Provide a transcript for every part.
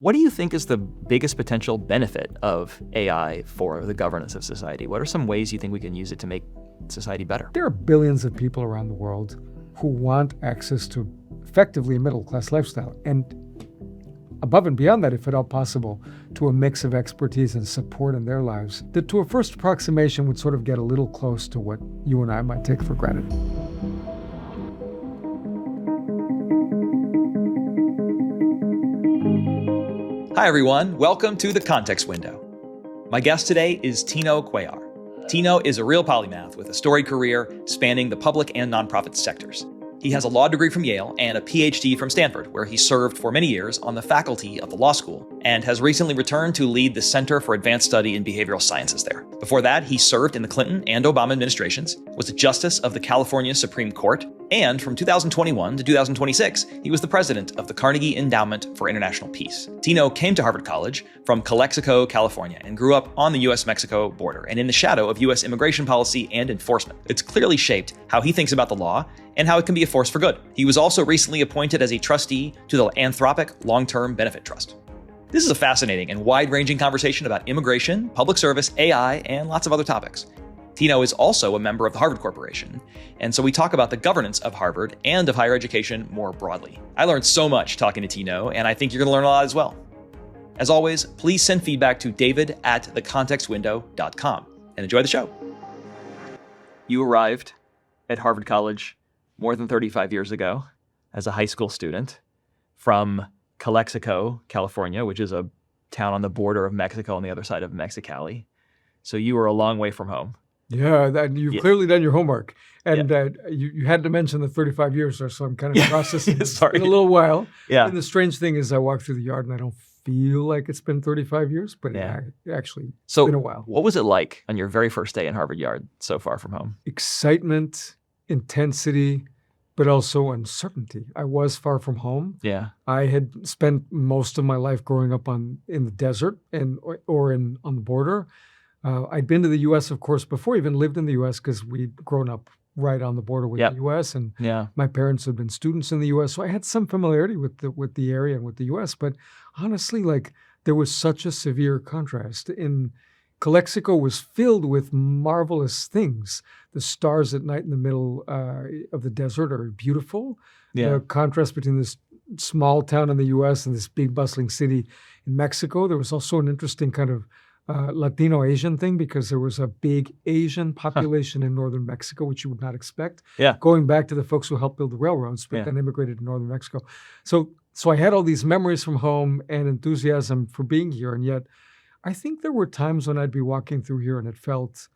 What do you think is the biggest potential benefit of AI for the governance of society? What are some ways you think we can use it to make society better? There are billions of people around the world who want access to effectively a middle-class lifestyle. And above and beyond that, if at all possible, to a mix of expertise and support in their lives, that to a first approximation would sort of get a little close to what you and I might take for granted. Hi, everyone. Welcome to The Context Window. My guest today is Tino Cuéllar. Tino is a real polymath with a storied career spanning the public and nonprofit sectors. He has a law degree from Yale and a PhD from Stanford, where he served for many years on the faculty of the law school, and has recently returned to lead the Center for Advanced Study in Behavioral Sciences there. Before that, he served in the Clinton and Obama administrations, was a justice of the California Supreme Court, and from 2021 to 2026, he was the president of the Carnegie Endowment for International Peace. Tino came to Harvard College from Calexico, California, and grew up on the US-Mexico border and in the shadow of US immigration policy and enforcement. It's clearly shaped how he thinks about the law and how it can be a force for good. He was also recently appointed as a trustee to the Anthropic Long-Term Benefit Trust. This is a fascinating and wide-ranging conversation about immigration, public service, AI, and lots of other topics. Tino is also a member of the Harvard Corporation, and so we talk about the governance of Harvard and of higher education more broadly. I learned so much talking to Tino, and I think you're going to learn a lot as well. As always, please send feedback to david@thecontextwindow.com, and enjoy the show. You arrived at Harvard College more than 35 years ago as a high school student from Calexico, California, which is a town on the border of Mexico on the other side of Mexicali. So you were a long way from home. Yeah, you've clearly done your homework. And you had to mention the 35 years or so. I'm kind of processing Sorry. in a little while. Yeah. And the strange thing is I walk through the yard and I don't feel like it's been 35 years, but actually it's been a while. What was it like on your very first day in Harvard Yard so far from home? Excitement, intensity, but also uncertainty. I was far from home. Yeah. I had spent most of my life growing up in the desert or on the border. I'd been to the U.S., of course, before I even lived in the U.S. because we'd grown up right on the border with the U.S. and my parents had been students in the U.S. So I had some familiarity with the area and with the U.S. But honestly, there was such a severe contrast. Calexico was filled with marvelous things. The stars at night in the middle of the desert are beautiful. Yeah. The contrast between this small town in the U.S. and this big bustling city in Mexico. There was also an interesting kind of Latino Asian thing because there was a big Asian population in northern Mexico, which you would not expect. Yeah. Going back to the folks who helped build the railroads, but then immigrated to northern Mexico. So I had all these memories from home and enthusiasm for being here. And yet I think there were times when I'd be walking through here and it felt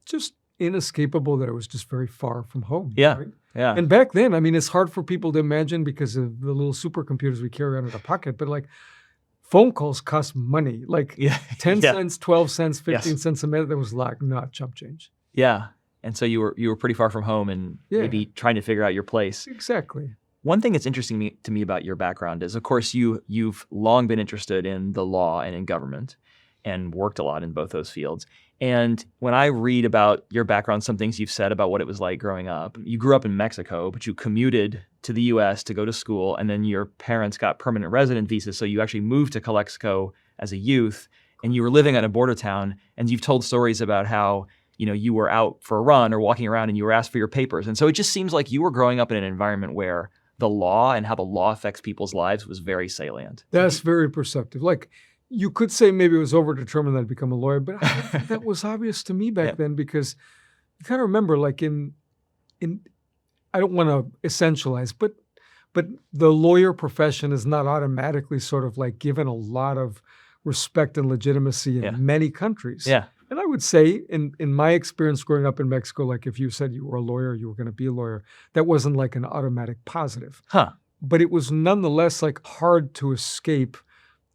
just inescapable that I was just very far from home. Yeah. Right? Yeah. And back then, I mean, it's hard for people to imagine because of the little supercomputers we carry around in our pocket, but phone calls cost money, 10 cents, 12 cents, 15 cents a minute. That was not chump change. Yeah. And so you were pretty far from home and maybe trying to figure out your place. Exactly. One thing that's interesting to me about your background is, of course, you've long been interested in the law and in government and worked a lot in both those fields. And when I read about your background, some things you've said about what it was like growing up, you grew up in Mexico, but you commuted to the U.S. to go to school, and then your parents got permanent resident visas, so you actually moved to Calexico as a youth, and you were living in a border town, and you've told stories about how you were out for a run or walking around and you were asked for your papers. And so it just seems like you were growing up in an environment where the law and how the law affects people's lives was very salient. That's very perceptive. You could say maybe it was overdetermined that I'd become a lawyer, but I don't think that was obvious to me back then because you kind of remember in I don't want to essentialize, but the lawyer profession is not automatically sort of given a lot of respect and legitimacy in many countries. Yeah. And I would say in my experience growing up in Mexico, if you said you were a lawyer, you were going to be a lawyer, that wasn't an automatic positive. Huh. But it was nonetheless hard to escape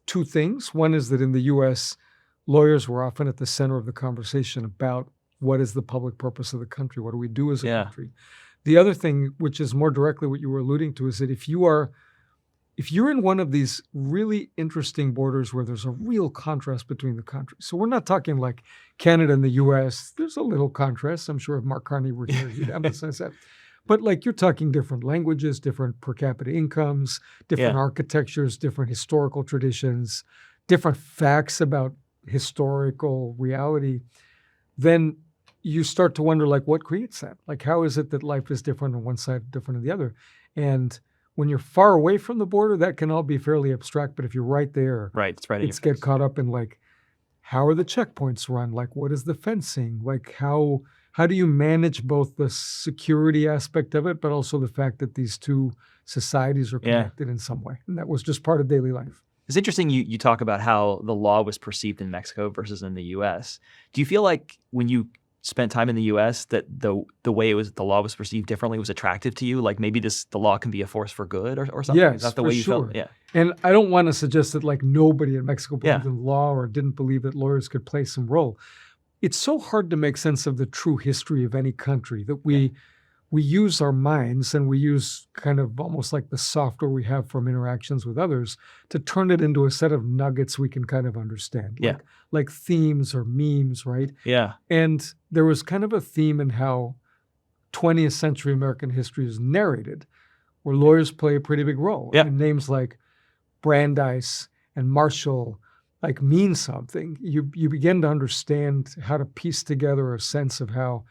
two things. One is that in the U.S., lawyers were often at the center of the conversation about what is the public purpose of the country? What do we do as a country? The other thing, which is more directly what you were alluding to, is that if you're in one of these really interesting borders where there's a real contrast between the countries. So we're not talking Canada and the U.S. There's a little contrast. I'm sure if Mark Carney were here, he'd emphasize that. But like you're talking different languages, different per capita incomes, different architectures, different historical traditions, different facts about historical reality, then you start to wonder, like, what creates that? Like, how is it that life is different on one side, different on the other? And when you're far away from the border, that can all be fairly abstract. But if you're right there, it's right in your it's get face. caught up in like, how are the checkpoints run? Like, what is the fencing? Like, how do you manage both the security aspect of it, but also the fact that these two societies are connected in some way? And that was just part of daily life. It's interesting you talk about how the law was perceived in Mexico versus in the U.S. Do you feel like when you spent time in the U.S. that the way the law was perceived differently was attractive to you? Like maybe the law can be a force for good or something? Yes, Is that the for way you sure. felt? Yeah. And I don't want to suggest that like nobody in Mexico believed in law or didn't believe that lawyers could play some role. It's so hard to make sense of the true history of any country that we use our minds and we use kind of almost like the software we have from interactions with others to turn it into a set of nuggets we can kind of understand. Like themes or memes, right? Yeah. And there was kind of a theme in how 20th century American history is narrated, where lawyers play a pretty big role. Yeah. And names like Brandeis and Marshall like mean something. You begin to understand how to piece together a sense of how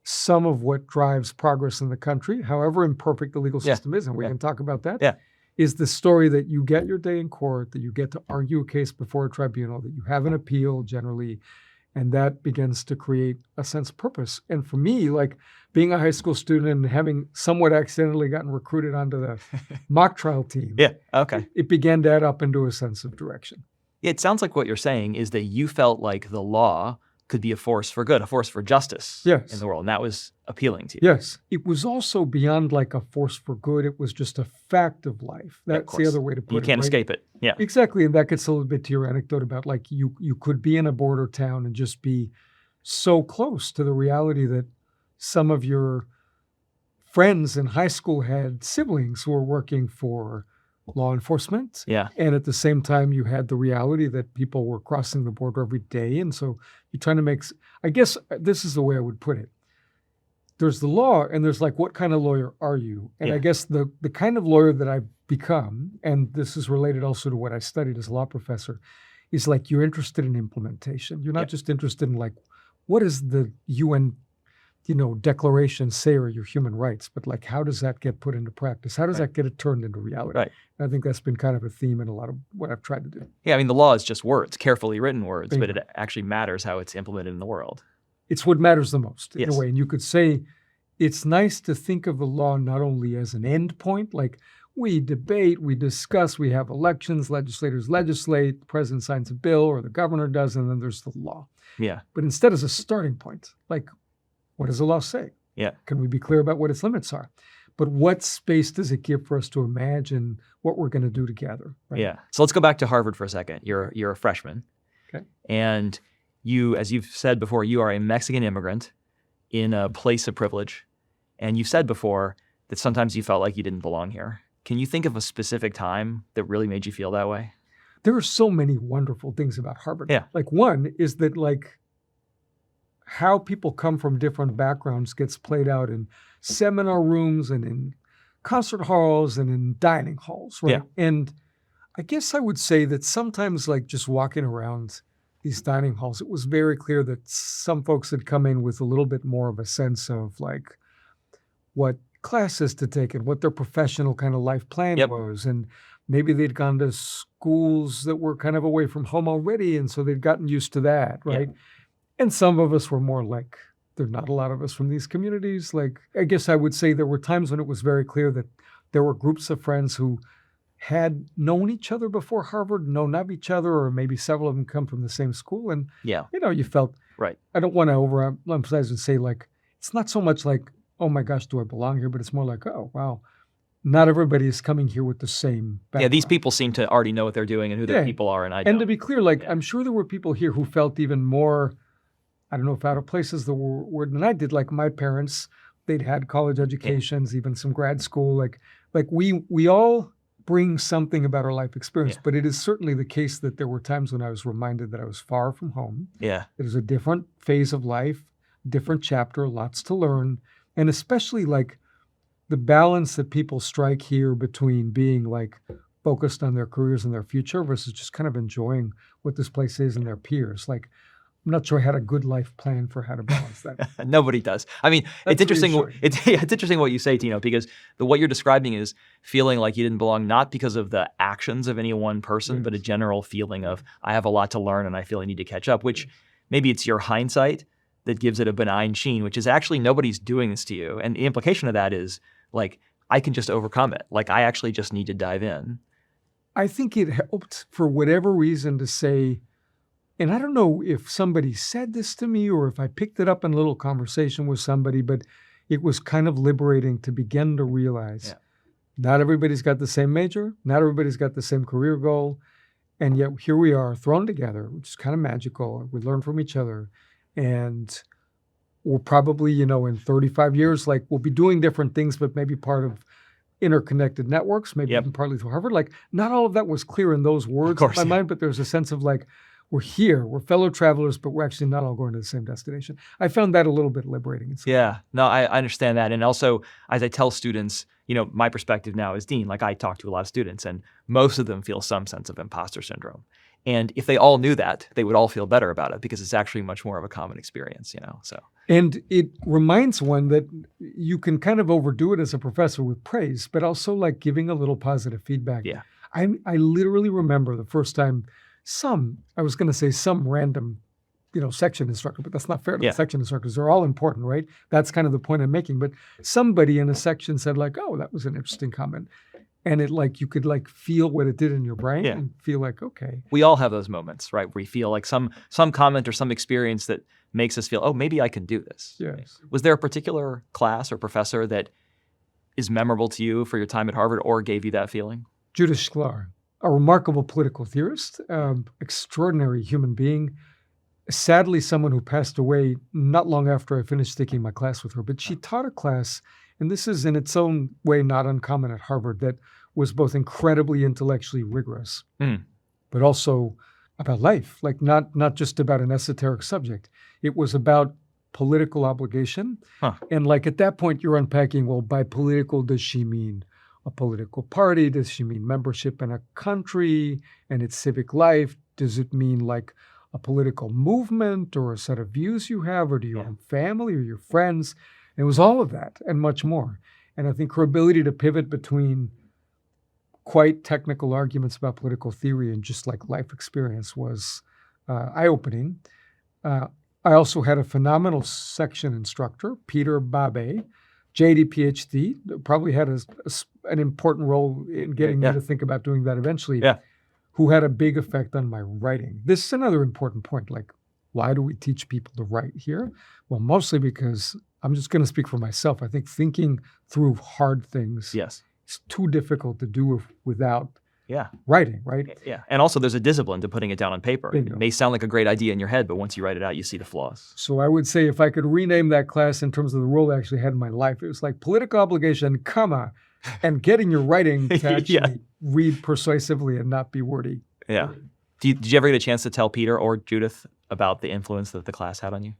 some of what drives progress in the country, however imperfect the legal system is, and we can talk about that, is the story that you get your day in court, that you get to argue a case before a tribunal, that you have an appeal generally, and that begins to create a sense of purpose. And for me, like being a high school student and having somewhat accidentally gotten recruited onto the mock trial team, it began to add up into a sense of direction. It sounds like what you're saying is that you felt like the law could be a force for good, a force for justice in the world. And that was appealing to you. Yes. It was also beyond like a force for good. It was just a fact of life. That's the other way to put it. You can't escape it. Yeah. Exactly. And that gets a little bit to your anecdote about like you could be in a border town and just be so close to the reality that some of your friends in high school had siblings who were working for law enforcement. Yeah. And at the same time, you had the reality that people were crossing the border every day. And so you're trying to make, I guess this is the way I would put it. There's the law and there's like, what kind of lawyer are you? And I guess the kind of lawyer that I've become, and this is related also to what I studied as a law professor, is like you're interested in implementation. You're not just interested in like, what is the UN declarations say are your human rights, but like, how does that get put into practice? How does that get it turned into reality? Right. And I think that's been kind of a theme in a lot of what I've tried to do. Yeah, I mean, the law is just words, carefully written words, but it actually matters how it's implemented in the world. It's what matters the most in a way. And you could say it's nice to think of the law not only as an end point, like we debate, we discuss, we have elections, legislators legislate, the president signs a bill or the governor does, and then there's the law. Yeah. But instead as a starting point, like, what does the law say? Yeah. Can we be clear about what its limits are? But what space does it give for us to imagine what we're going to do together? Right? Yeah. So let's go back to Harvard for a second. You're a freshman. Okay. And you, as you've said before, you are a Mexican immigrant in a place of privilege. And you've said before that sometimes you felt like you didn't belong here. Can you think of a specific time that really made you feel that way? There are so many wonderful things about Harvard. Yeah. Like one is that like how people come from different backgrounds gets played out in seminar rooms and in concert halls and in dining halls, right? Yeah. And I guess I would say that sometimes like just walking around these dining halls, it was very clear that some folks had come in with a little bit more of a sense of like what classes to take and what their professional kind of life plan was. And maybe they'd gone to schools that were kind of away from home already. And so they'd gotten used to that, right? Yeah. And some of us were more like, there are not a lot of us from these communities. Like, I guess I would say there were times when it was very clear that there were groups of friends who had known each other before Harvard, known of each other, or maybe several of them come from the same school. And, you felt, I don't want to overemphasize and say like, it's not so much like, oh my gosh, do I belong here? But it's more like, oh, wow, not everybody is coming here with the same background. Yeah, these people seem to already know what they're doing and who their people are, and I don't. And to be clear, like, I'm sure there were people here who felt even more, I don't know if out of place is the word than I did. Like my parents, they'd had college educations, even some grad school. Like we all bring something about our life experience, but it is certainly the case that there were times when I was reminded that I was far from home. Yeah. It was a different phase of life, different chapter, lots to learn. And especially like the balance that people strike here between being like focused on their careers and their future versus just kind of enjoying what this place is and their peers. Like, I'm not sure I had a good life plan for how to balance that. Nobody does. I mean, That's it's interesting. reassuring. It's interesting what you say, Tino, because what you're describing is feeling like you didn't belong, not because of the actions of any one person, but a general feeling of, I have a lot to learn and I feel I need to catch up, which maybe it's your hindsight that gives it a benign sheen, which is actually nobody's doing this to you. And the implication of that is like, I can just overcome it. Like, I actually just need to dive in. I think it helped for whatever reason to say, and I don't know if somebody said this to me or if I picked it up in a little conversation with somebody, but it was kind of liberating to begin to realize not everybody's got the same major, not everybody's got the same career goal, and yet here we are thrown together, which is kind of magical. We learn from each other, and we're probably, in 35 years, like we'll be doing different things, but maybe part of interconnected networks, maybe even partly through Harvard. Like, not all of that was clear in those words in my mind, but there's a sense of like, we're here, we're fellow travelers, but we're actually not all going to the same destination. I found that a little bit liberating. Yeah, no, I understand that. And also, as I tell students, my perspective now as dean, like I talk to a lot of students and most of them feel some sense of imposter syndrome. And if they all knew that, they would all feel better about it because it's actually much more of a common experience, so. And it reminds one that you can kind of overdo it as a professor with praise, but also like giving a little positive feedback. Yeah. I literally remember the first time some random, section instructor, but that's not fair to the section instructors. They're all important, right? That's kind of the point I'm making. But somebody in a section said like, oh, that was an interesting comment. And it like, you could like feel what it did in your brain and feel like, okay. We all have those moments, right? Where we feel like some comment or some experience that makes us feel, oh, maybe I can do this. Yes. Was there a particular class or professor that is memorable to you for your time at Harvard or gave you that feeling? Judith Shklar, a remarkable political theorist, extraordinary human being. Sadly, someone who passed away not long after I finished taking my class with her. But she taught a class, and this is in its own way not uncommon at Harvard, that was both incredibly intellectually rigorous, but also about life, like not just about an esoteric subject. It was about political obligation. And like at that point, you're unpacking, well, by political, does she mean a political party? Does she mean membership in a country and its civic life? Does it mean like a political movement or a set of views you have, or do you own family or your friends? And it was all of that and much more. And I think her ability to pivot between quite technical arguments about political theory and just like life experience was eye-opening. I also had a phenomenal section instructor, Peter Babe, JD PhD, probably had an important role in getting me to think about doing that eventually, who had a big effect on my writing. This is another important point. Like, why do we teach people to write here? Well, mostly because I'm just going to speak for myself. I think thinking through hard things is too difficult to do without writing, right? Yeah, and also there's a discipline to putting it down on paper. Bingo. It may sound like a great idea in your head, but once you write it out, you see the flaws. So I would say if I could rename that class in terms of the role I actually had in my life, it was like political obligation, comma, and getting your writing to actually read persuasively and not be wordy. Yeah. Did you ever get a chance to tell Peter or Judith about the influence that the class had on you?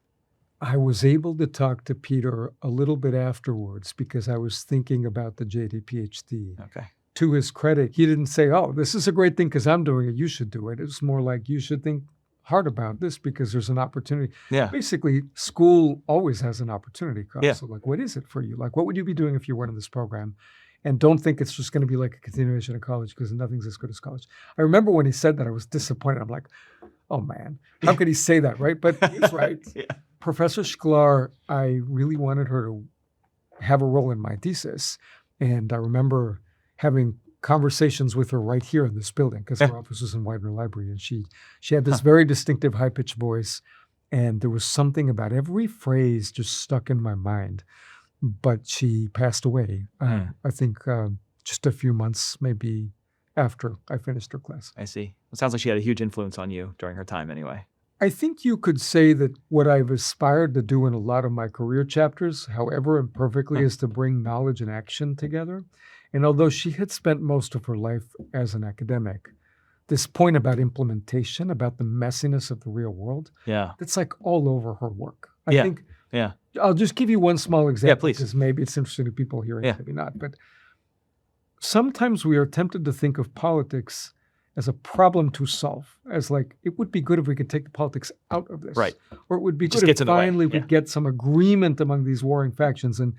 I was able to talk to Peter a little bit afterwards because I was thinking about the JD PhD. Okay. To his credit, he didn't say, oh, this is a great thing because I'm doing it, you should do it. It was more like, you should think hard about this because there's an opportunity. Yeah. Basically, school always has an opportunity cost. Yeah. So like, what is it for you? Like, what would you be doing if you weren't in this program? And don't think it's just going to be like a continuation of college because nothing's as good as college. I remember when he said that, I was disappointed. I'm like, oh man, how could he say that, right? But he's right. Professor Shklar, I really wanted her to have a role in my thesis. And I remember having conversations with her right here in this building because her office was in Widener Library. And she had this very distinctive high-pitched voice. And there was something about every phrase just stuck in my mind. But she passed away, I think just a few months maybe after I finished her class. I see. It sounds like she had a huge influence on you during her time anyway. I think you could say that what I've aspired to do in a lot of my career chapters, however imperfectly, is to bring knowledge and action together. And although she had spent most of her life as an academic, this point about implementation, about the messiness of the real world, that's like all over her work. I think Yeah. I'll just give you one small example. Please. Because maybe it's interesting to people hearing, maybe not. But sometimes we are tempted to think of politics as a problem to solve, as like, it would be good if we could take the politics out of this. Right. Or it would be Just good gets if in the way. finally we get some agreement among these warring factions. And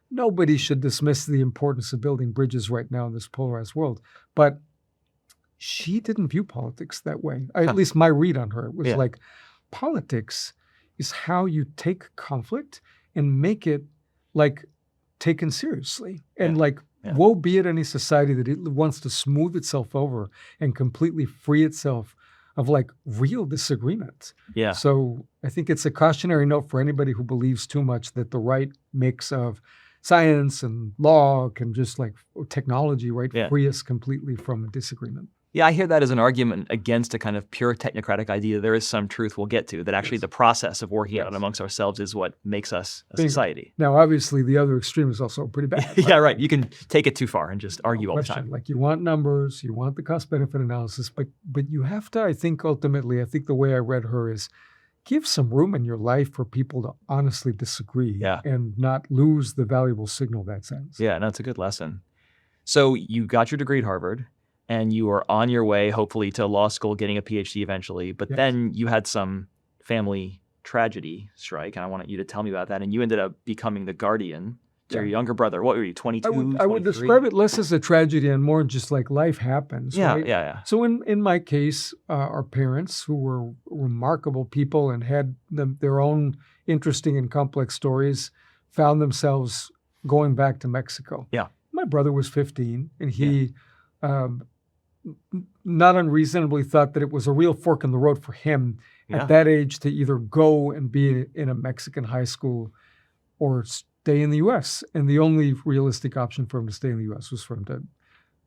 nobody should dismiss the importance of building bridges right now in this polarized world. But she didn't view politics that way. At least my read on her was like, politics is how you take conflict and make it like taken seriously. And like, woe be it any society that it wants to smooth itself over and completely free itself of like real disagreement. Yeah. So I think it's a cautionary note for anybody who believes too much that the right mix of science and law can just like technology, right, free us completely from disagreement. Yeah, I hear that as an argument against a kind of pure technocratic idea. There is some truth we'll get to, that actually the process of working out amongst ourselves is what makes us a society. Now, obviously, the other extreme is also pretty bad. Yeah, right. You can take it too far and just argue all the time. Like, you want numbers, you want the cost-benefit analysis, but you have to, I think the way I read her is give some room in your life for people to honestly disagree and not lose the valuable signal that sends. Yeah, no, it's a good lesson. So you got your degree at Harvard, and you were on your way, hopefully, to law school, getting a PhD eventually. But then you had some family tragedy strike, and I wanted you to tell me about that. And you ended up becoming the guardian to your younger brother. What were you, 22, I would describe it less as a tragedy and more just like life happens. Yeah, right? yeah. So in my case, our parents, who were remarkable people and had their own interesting and complex stories, found themselves going back to Mexico. Yeah. My brother was 15, and he... not unreasonably thought that it was a real fork in the road for him at that age to either go and be in a Mexican high school or stay in the U.S. And the only realistic option for him to stay in the U.S. was for him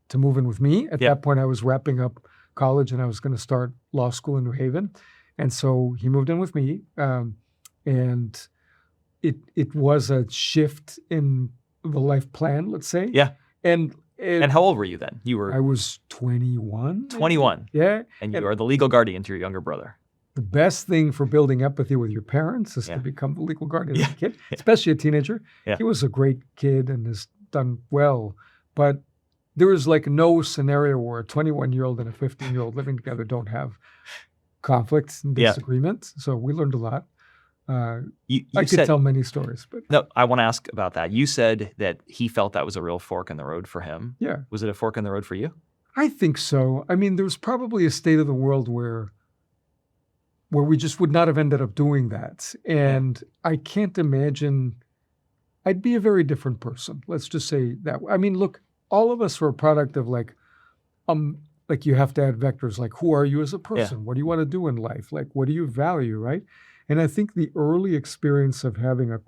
to move in with me. At that point, I was wrapping up college and I was going to start law school in New Haven. And so he moved in with me. And it was a shift in the life plan, let's say. Yeah. And how old were you then? I was 21. 21. Yeah. And you are the legal guardian to your younger brother. The best thing for building empathy with your parents is to become the legal guardian of a kid, especially a teenager. Yeah. He was a great kid and has done well. But there is like no scenario where a 21-year-old and a 15-year-old living together don't have conflicts and disagreements. So we learned a lot. I could tell many stories, but no, I want to ask about that. You said that he felt that was a real fork in the road for him. Yeah. Was it a fork in the road for you? I think so. I mean, there's probably a state of the world where we just would not have ended up doing that. And I can't imagine, I'd be a very different person. Let's just say that. I mean, look, all of us are a product of like you have to add vectors, like who are you as a person? What do you want to do in life? Like, what do you value, right? And I think the early experience of having a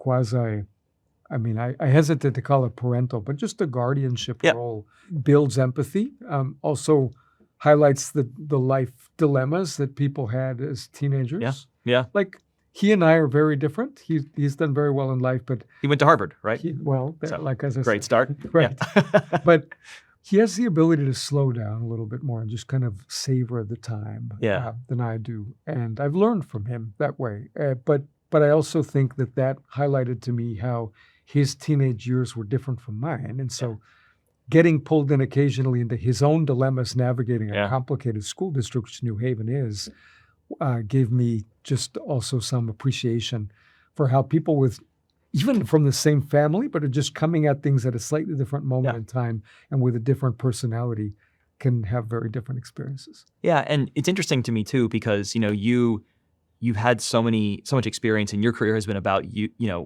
I hesitate to call it parental, but just a guardianship role builds empathy, also highlights the life dilemmas that people had as teenagers. Yeah. Like, he and I are very different. He's done very well in life, but... He went to Harvard, right? As I great said. start. Right. But he has the ability to slow down a little bit more and just kind of savor the time than I do. And I've learned from him that way. But I also think that highlighted to me how his teenage years were different from mine. And so getting pulled in occasionally into his own dilemmas navigating a complicated school district, which New Haven is, gave me just also some appreciation for how people with, even from the same family, but are just coming at things at a slightly different moment in time and with a different personality, can have very different experiences. Yeah, and it's interesting to me too, because you've had so much experience, and your career has been about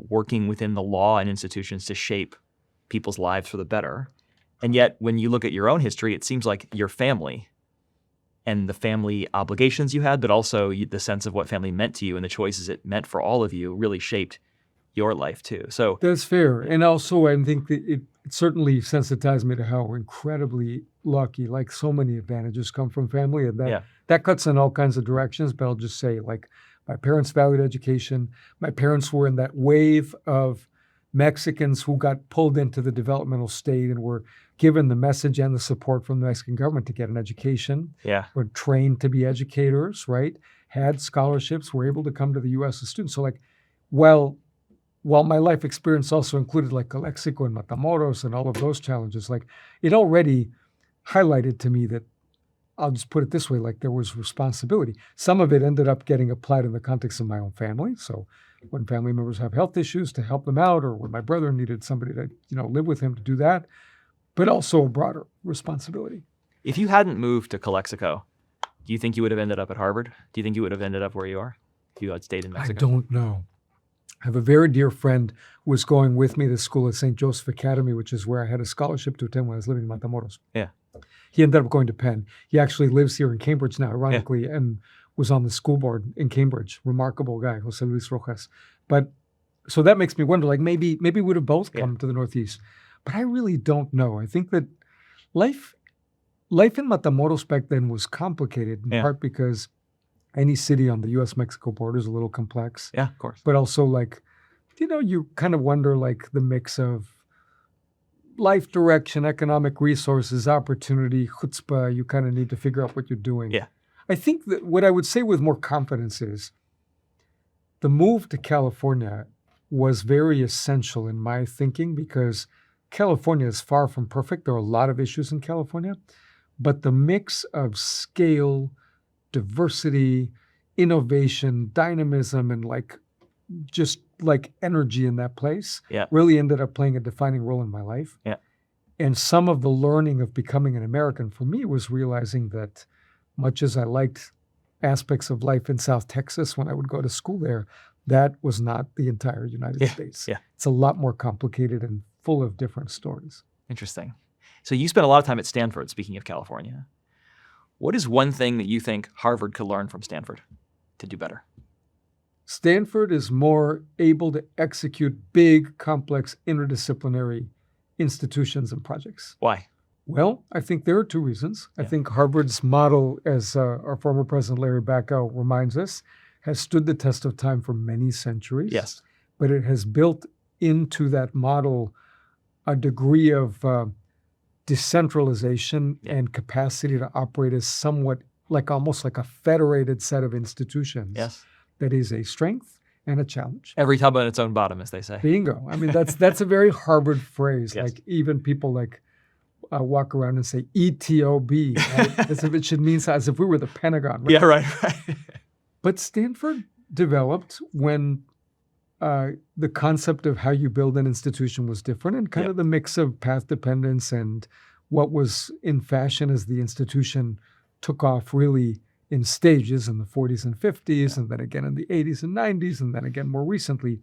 working within the law and institutions to shape people's lives for the better. And yet, when you look at your own history, it seems like your family and the family obligations you had, but also the sense of what family meant to you and the choices it meant for all of you really shaped your life too. So that's fair. And also, I think that it certainly sensitized me to how incredibly lucky, like so many advantages come from family. And that cuts in all kinds of directions. But I'll just say, like, my parents valued education. My parents were in that wave of Mexicans who got pulled into the developmental state and were given the message and the support from the Mexican government to get an education. Yeah. Were trained to be educators, right? Had scholarships, were able to come to the U.S. as students. So, like, well, while my life experience also included like Calexico and Matamoros and all of those challenges, like it already highlighted to me that, I'll just put it this way, like there was responsibility. Some of it ended up getting applied in the context of my own family. So when family members have health issues, to help them out, or when my brother needed somebody to, live with him, to do that, but also a broader responsibility. If you hadn't moved to Calexico, do you think you would have ended up at Harvard? Do you think you would have ended up where you are if you had stayed in Mexico? I don't know. I have a very dear friend who was going with me to school at St. Joseph Academy, which is where I had a scholarship to attend when I was living in Matamoros. Yeah. He ended up going to Penn. He actually lives here in Cambridge now, ironically, and was on the school board in Cambridge. Remarkable guy, Jose Luis Rojas. But so that makes me wonder, like maybe we would have both come to the Northeast. But I really don't know. I think that life in Matamoros back then was complicated, in part because any city on the U.S.-Mexico border is a little complex. Yeah, of course. But also, like, you kind of wonder, like, the mix of life direction, economic resources, opportunity, chutzpah. You kind of need to figure out what you're doing. Yeah. I think that what I would say with more confidence is the move to California was very essential in my thinking, because California is far from perfect. There are a lot of issues in California, but the mix of scale, diversity, innovation, dynamism, and just energy in that place really ended up playing a defining role in my life. Yeah. And some of the learning of becoming an American for me was realizing that much as I liked aspects of life in South Texas when I would go to school there, that was not the entire United States. Yeah. It's a lot more complicated and full of different stories. Interesting. So you spent a lot of time at Stanford, speaking of California. What is one thing that you think Harvard could learn from Stanford to do better? Stanford is more able to execute big, complex, interdisciplinary institutions and projects. Why? Well, I think there are two reasons. I think Harvard's model, as our former president Larry Bacow reminds us, has stood the test of time for many centuries. Yes. But it has built into that model a degree of decentralization and capacity to operate as somewhat almost like a federated set of institutions. Yes. That is a strength and a challenge. Every tub on its own bottom, as they say. Bingo. I mean, that's a very Harvard phrase. Yes. Like even people walk around and say ETOB, right? As if it should mean, as if we were the Pentagon. Right? Yeah, right. But Stanford developed when the concept of how you build an institution was different, and kind of the mix of path dependence and what was in fashion as the institution took off really in stages in the 40s and 50s, and then again in the 80s and 90s, and then again more recently,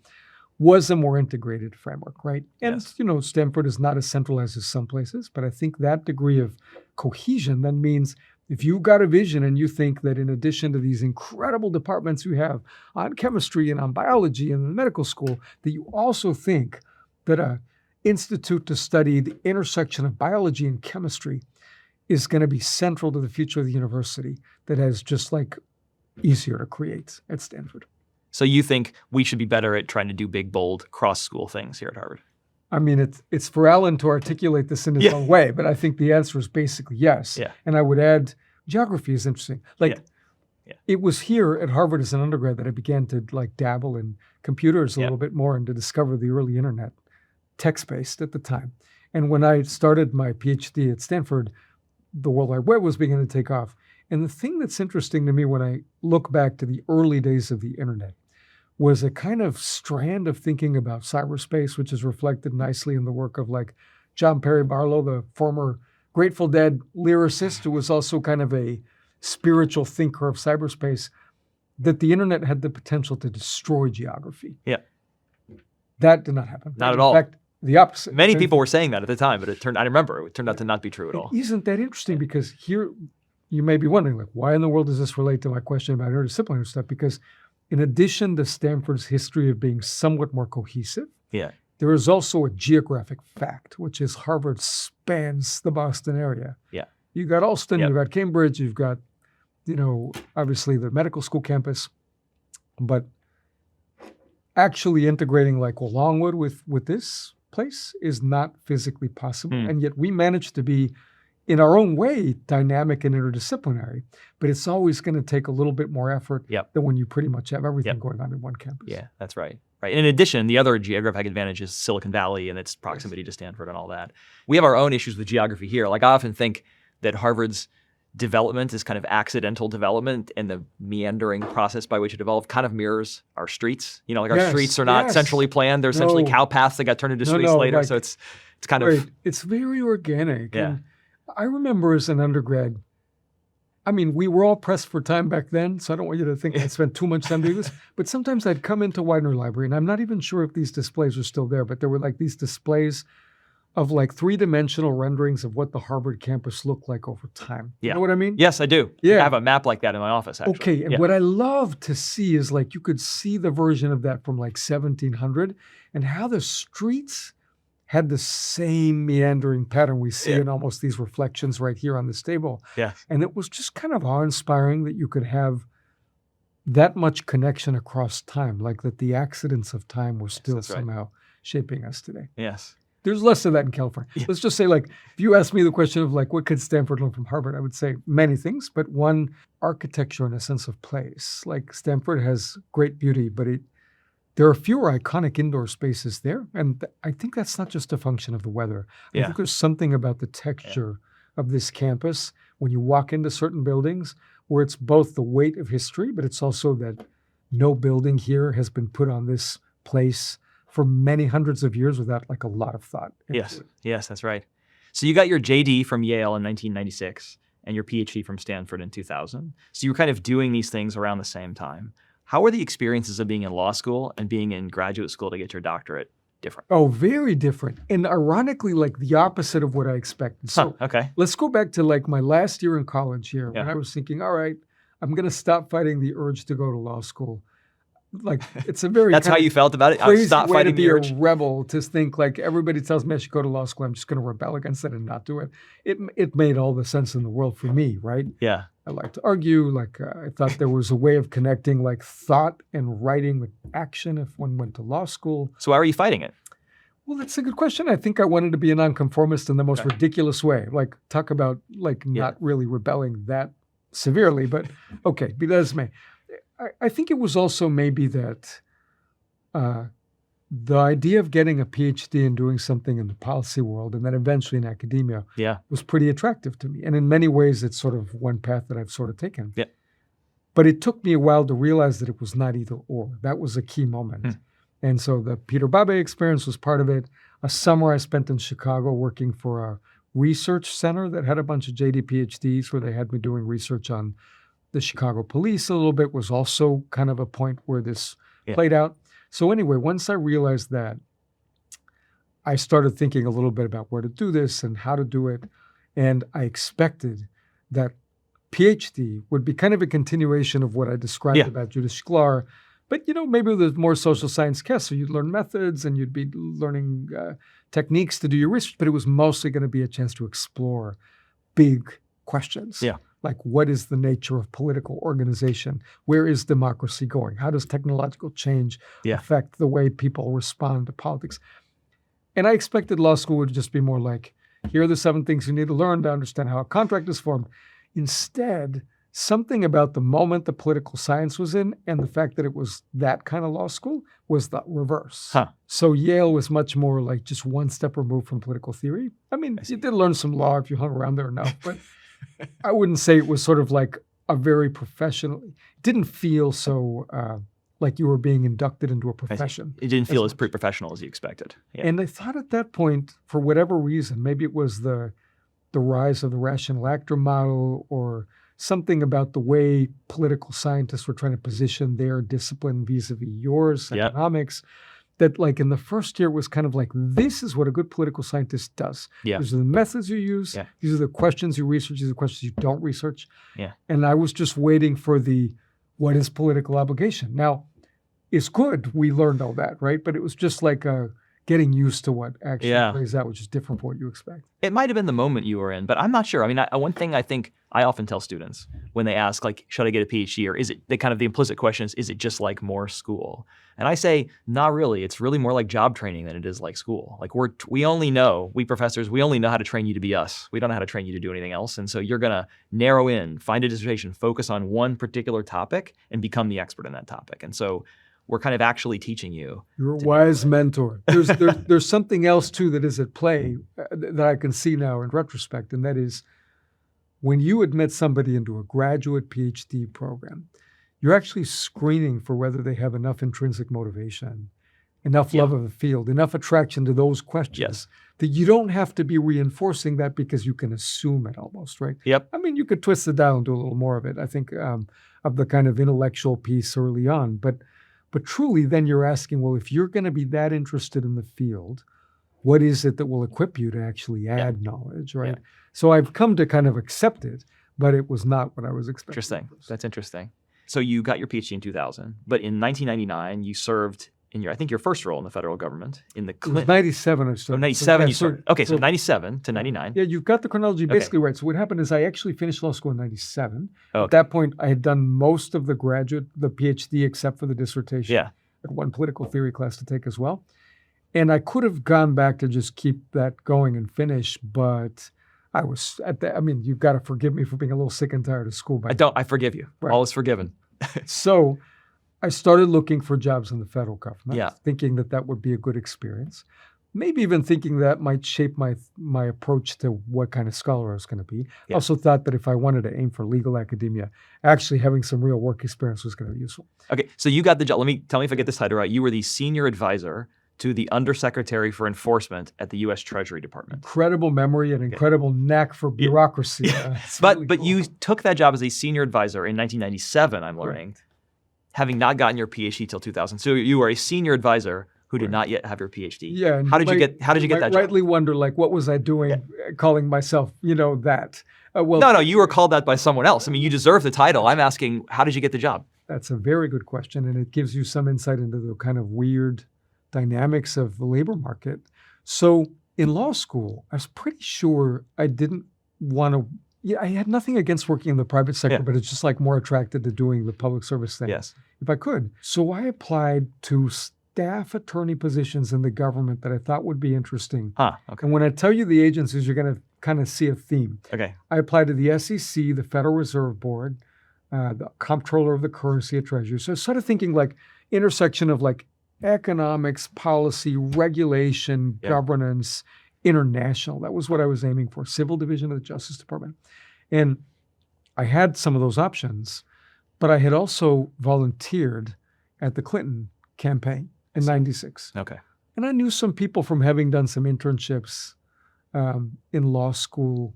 was a more integrated framework, right? And, Stanford is not as centralized as some places, but I think that degree of cohesion then means if you've got a vision and you think that in addition to these incredible departments you have on chemistry and on biology and the medical school, that you also think that an institute to study the intersection of biology and chemistry is going to be central to the future of the university, that is just easier to create at Stanford. So you think we should be better at trying to do big, bold, cross-school things here at Harvard? I mean, it's for Alan to articulate this in his own way, but I think the answer is basically yes. Yeah. And I would add, geography is interesting. It was here at Harvard as an undergrad that I began to dabble in computers a little bit more and to discover the early internet, text-based at the time. And when I started my PhD at Stanford, the World Wide Web was beginning to take off. And the thing that's interesting to me when I look back to the early days of the internet was a kind of strand of thinking about cyberspace, which is reflected nicely in the work of John Perry Barlow, the former Grateful Dead lyricist, who was also kind of a spiritual thinker of cyberspace, that the internet had the potential to destroy geography. Yeah. That did not happen. Not at all. In fact, the opposite. Many people were saying that at the time, but it turned out to not be true at all. Isn't that interesting? Because here you may be wondering, why in the world does this relate to my question about interdisciplinary stuff? Because in addition to Stanford's history of being somewhat more cohesive, there is also a geographic fact, which is Harvard spans the Boston area. Yeah. You've got Alston, you've got Cambridge, you've got, obviously the medical school campus, but actually integrating Longwood with this place is not physically possible. And yet we managed to be, in our own way, dynamic and interdisciplinary, but it's always going to take a little bit more effort than when you pretty much have everything going on in one campus. Yeah, that's right. Right. And in addition, the other geographic advantage is Silicon Valley and its proximity to Stanford and all that. We have our own issues with geography here. Like I often think that Harvard's development is kind of accidental development, and the meandering process by which it evolved kind of mirrors our streets. You know, like our streets are not centrally planned. They're essentially cow paths that got turned into streets later. Like, so it's kind of... It's very organic. Yeah. And I remember as an undergrad, I mean, we were all pressed for time back then, so I don't want you to think I spent too much time doing this. But sometimes I'd come into Widener Library, and I'm not even sure if these displays are still there, but there were like these displays of like three-dimensional renderings of what the Harvard campus looked like over time. Yeah. You know what I mean? Yes, I do. Yeah. I have a map like that in my office, actually. Okay, and what I love to see is like you could see the version of that from like 1700 and how the streets had the same meandering pattern we see in almost these reflections right here on this table. Yeah. And it was just kind of awe-inspiring that you could have that much connection across time, like that the accidents of time were still somehow shaping us today. Yes. There's less of that in California. Yeah. Let's just say, like, if you ask me the question of, like, what could Stanford learn from Harvard, I would say many things, but one, architecture and a sense of place. Like, Stanford has great beauty, but there are fewer iconic indoor spaces there. And I think that's not just a function of the weather. I think there's something about the texture of this campus when you walk into certain buildings where it's both the weight of history, but it's also that no building here has been put on this place for many hundreds of years without like a lot of thought. Yes, that's right. So you got your JD from Yale in 1996 and your PhD from Stanford in 2000. So you were kind of doing these things around the same time. How were the experiences of being in law school and being in graduate school to get your doctorate different? Oh, very different. And ironically, like the opposite of what I expected. So let's go back to like my last year in college here when I was thinking, all right, I'm going to stop fighting the urge to go to law school. Like it's a very that's how you felt about it. Crazy stop way fighting to be the urge. a rebel to think like everybody tells me I should go to law school. I'm just going to rebel against it and not do it. It made all the sense in the world for me, right? Yeah. I like to argue. Like I thought there was a way of connecting like thought and writing with action if one went to law school. So why were you fighting it? Well, that's a good question. I think I wanted to be a nonconformist in the most ridiculous way. Like talk about like not really rebelling that severely, but okay, be that as may. I think it was also maybe that the idea of getting a PhD and doing something in the policy world and then eventually in academia was pretty attractive to me. And in many ways, it's sort of one path that I've sort of taken. Yeah. But it took me a while to realize that it was not either or. That was a key moment. And so the Peter Babe experience was part of it. A summer I spent in Chicago working for a research center that had a bunch of JD PhDs where they had me doing research on the Chicago police a little bit was also kind of a point where this played out. So anyway, once I realized that, I started thinking a little bit about where to do this and how to do it. And I expected that PhD would be kind of a continuation of what I described about Judith Shklar. But, you know, maybe there's more social science cast, so you'd learn methods and you'd be learning techniques to do your research, but it was mostly going to be a chance to explore big questions. Yeah. Like, what is the nature of political organization? Where is democracy going? How does technological change affect the way people respond to politics? And I expected law school would just be more like, here are the 7 things you need to learn to understand how a contract is formed. Instead, something about the moment the political science was in and the fact that it was that kind of law school was the reverse. So Yale was much more like just one step removed from political theory. I mean, you did learn some law if you hung around there enough, but I wouldn't say it was sort of like a very professional. It didn't feel so like you were being inducted into a profession. It didn't feel as pre-professional as you expected. Yeah. And I thought at that point, for whatever reason, maybe it was the rise of the rational actor model or something about the way political scientists were trying to position their discipline vis-a-vis yours, economics, that like in the first year it was kind of like, this is what a good political scientist does. These are the methods you use. These are the questions you research. These are the questions you don't research. And I was just waiting for what is political obligation? Now, it's good. We learned all that, right? But it was just like getting used to what actually plays out, which is different from what you expect. It might have been the moment you were in, but I'm not sure. I mean, one thing I think I often tell students when they ask, like, should I get a PhD, or is it, the implicit question is it just like more school? And I say, not really. It's really more like job training than it is like school. Like we professors, we only know how to train you to be us. We don't know how to train you to do anything else. And so you're going to narrow in, find a dissertation, focus on one particular topic and become the expert in that topic. And so were kind of actually teaching you. You're a wise mentor. There's something else too that is at play that I can see now in retrospect, and that is when you admit somebody into a graduate PhD program, you're actually screening for whether they have enough intrinsic motivation, enough love of the field, enough attraction to those questions that you don't have to be reinforcing that because you can assume it almost, right? Yep. I mean, you could twist it down and do a little more of it, I think, of the kind of intellectual piece early on. But truly, then you're asking, well, if you're going to be that interested in the field, what is it that will equip you to actually add knowledge, right? Yeah. So I've come to kind of accept it, but it was not what I was expecting. Interesting. That's interesting. So you got your PhD in 2000, but in 1999, you served in I think your first role in the federal government in the Clinton. It was 97 I started. 97 you started. Okay, so 97 to 99. Yeah, you've got the chronology basically right. So what happened is I actually finished law school in 97. Okay. At that point, I had done most of the PhD except for the dissertation. Yeah. I had one political theory class to take as well. And I could have gone back to just keep that going and finish, but I was you've got to forgive me for being a little sick and tired of school. I forgive you. Right. All is forgiven. So I started looking for jobs in the federal government, thinking that would be a good experience. Maybe even thinking that might shape my approach to what kind of scholar I was going to be. I also thought that if I wanted to aim for legal academia, actually having some real work experience was going to be useful. Okay, so you got the job. Tell me if I get this title right. You were the senior advisor to the Undersecretary for Enforcement at the U.S. Treasury Department. Incredible memory and incredible knack for bureaucracy. But cool. You took that job as a senior advisor in 1997, I'm learning, having not gotten your PhD till 2000. So you were a senior advisor who did not yet have your PhD. Yeah. How did you get that job? Rightly wonder, what was I doing calling myself, that? No, you were called that by someone else. I mean, you deserve the title. I'm asking, how did you get the job? That's a very good question, and it gives you some insight into the kind of weird dynamics of the labor market. So in law school, I was pretty sure I didn't want to, I had nothing against working in the private sector, but it's just more attracted to doing the public service thing if I could. So I applied to staff attorney positions in the government that I thought would be interesting. Okay. And when I tell you the agencies, you're going to kind of see a theme. Okay. I applied to the SEC, the Federal Reserve Board, the Comptroller of the Currency at Treasury. So I started thinking intersection of economics, policy, regulation, governance, international. That was what I was aiming for, civil division of the Justice Department. And I had some of those options, but I had also volunteered at the Clinton campaign in 96. Okay. And I knew some people from having done some internships in law school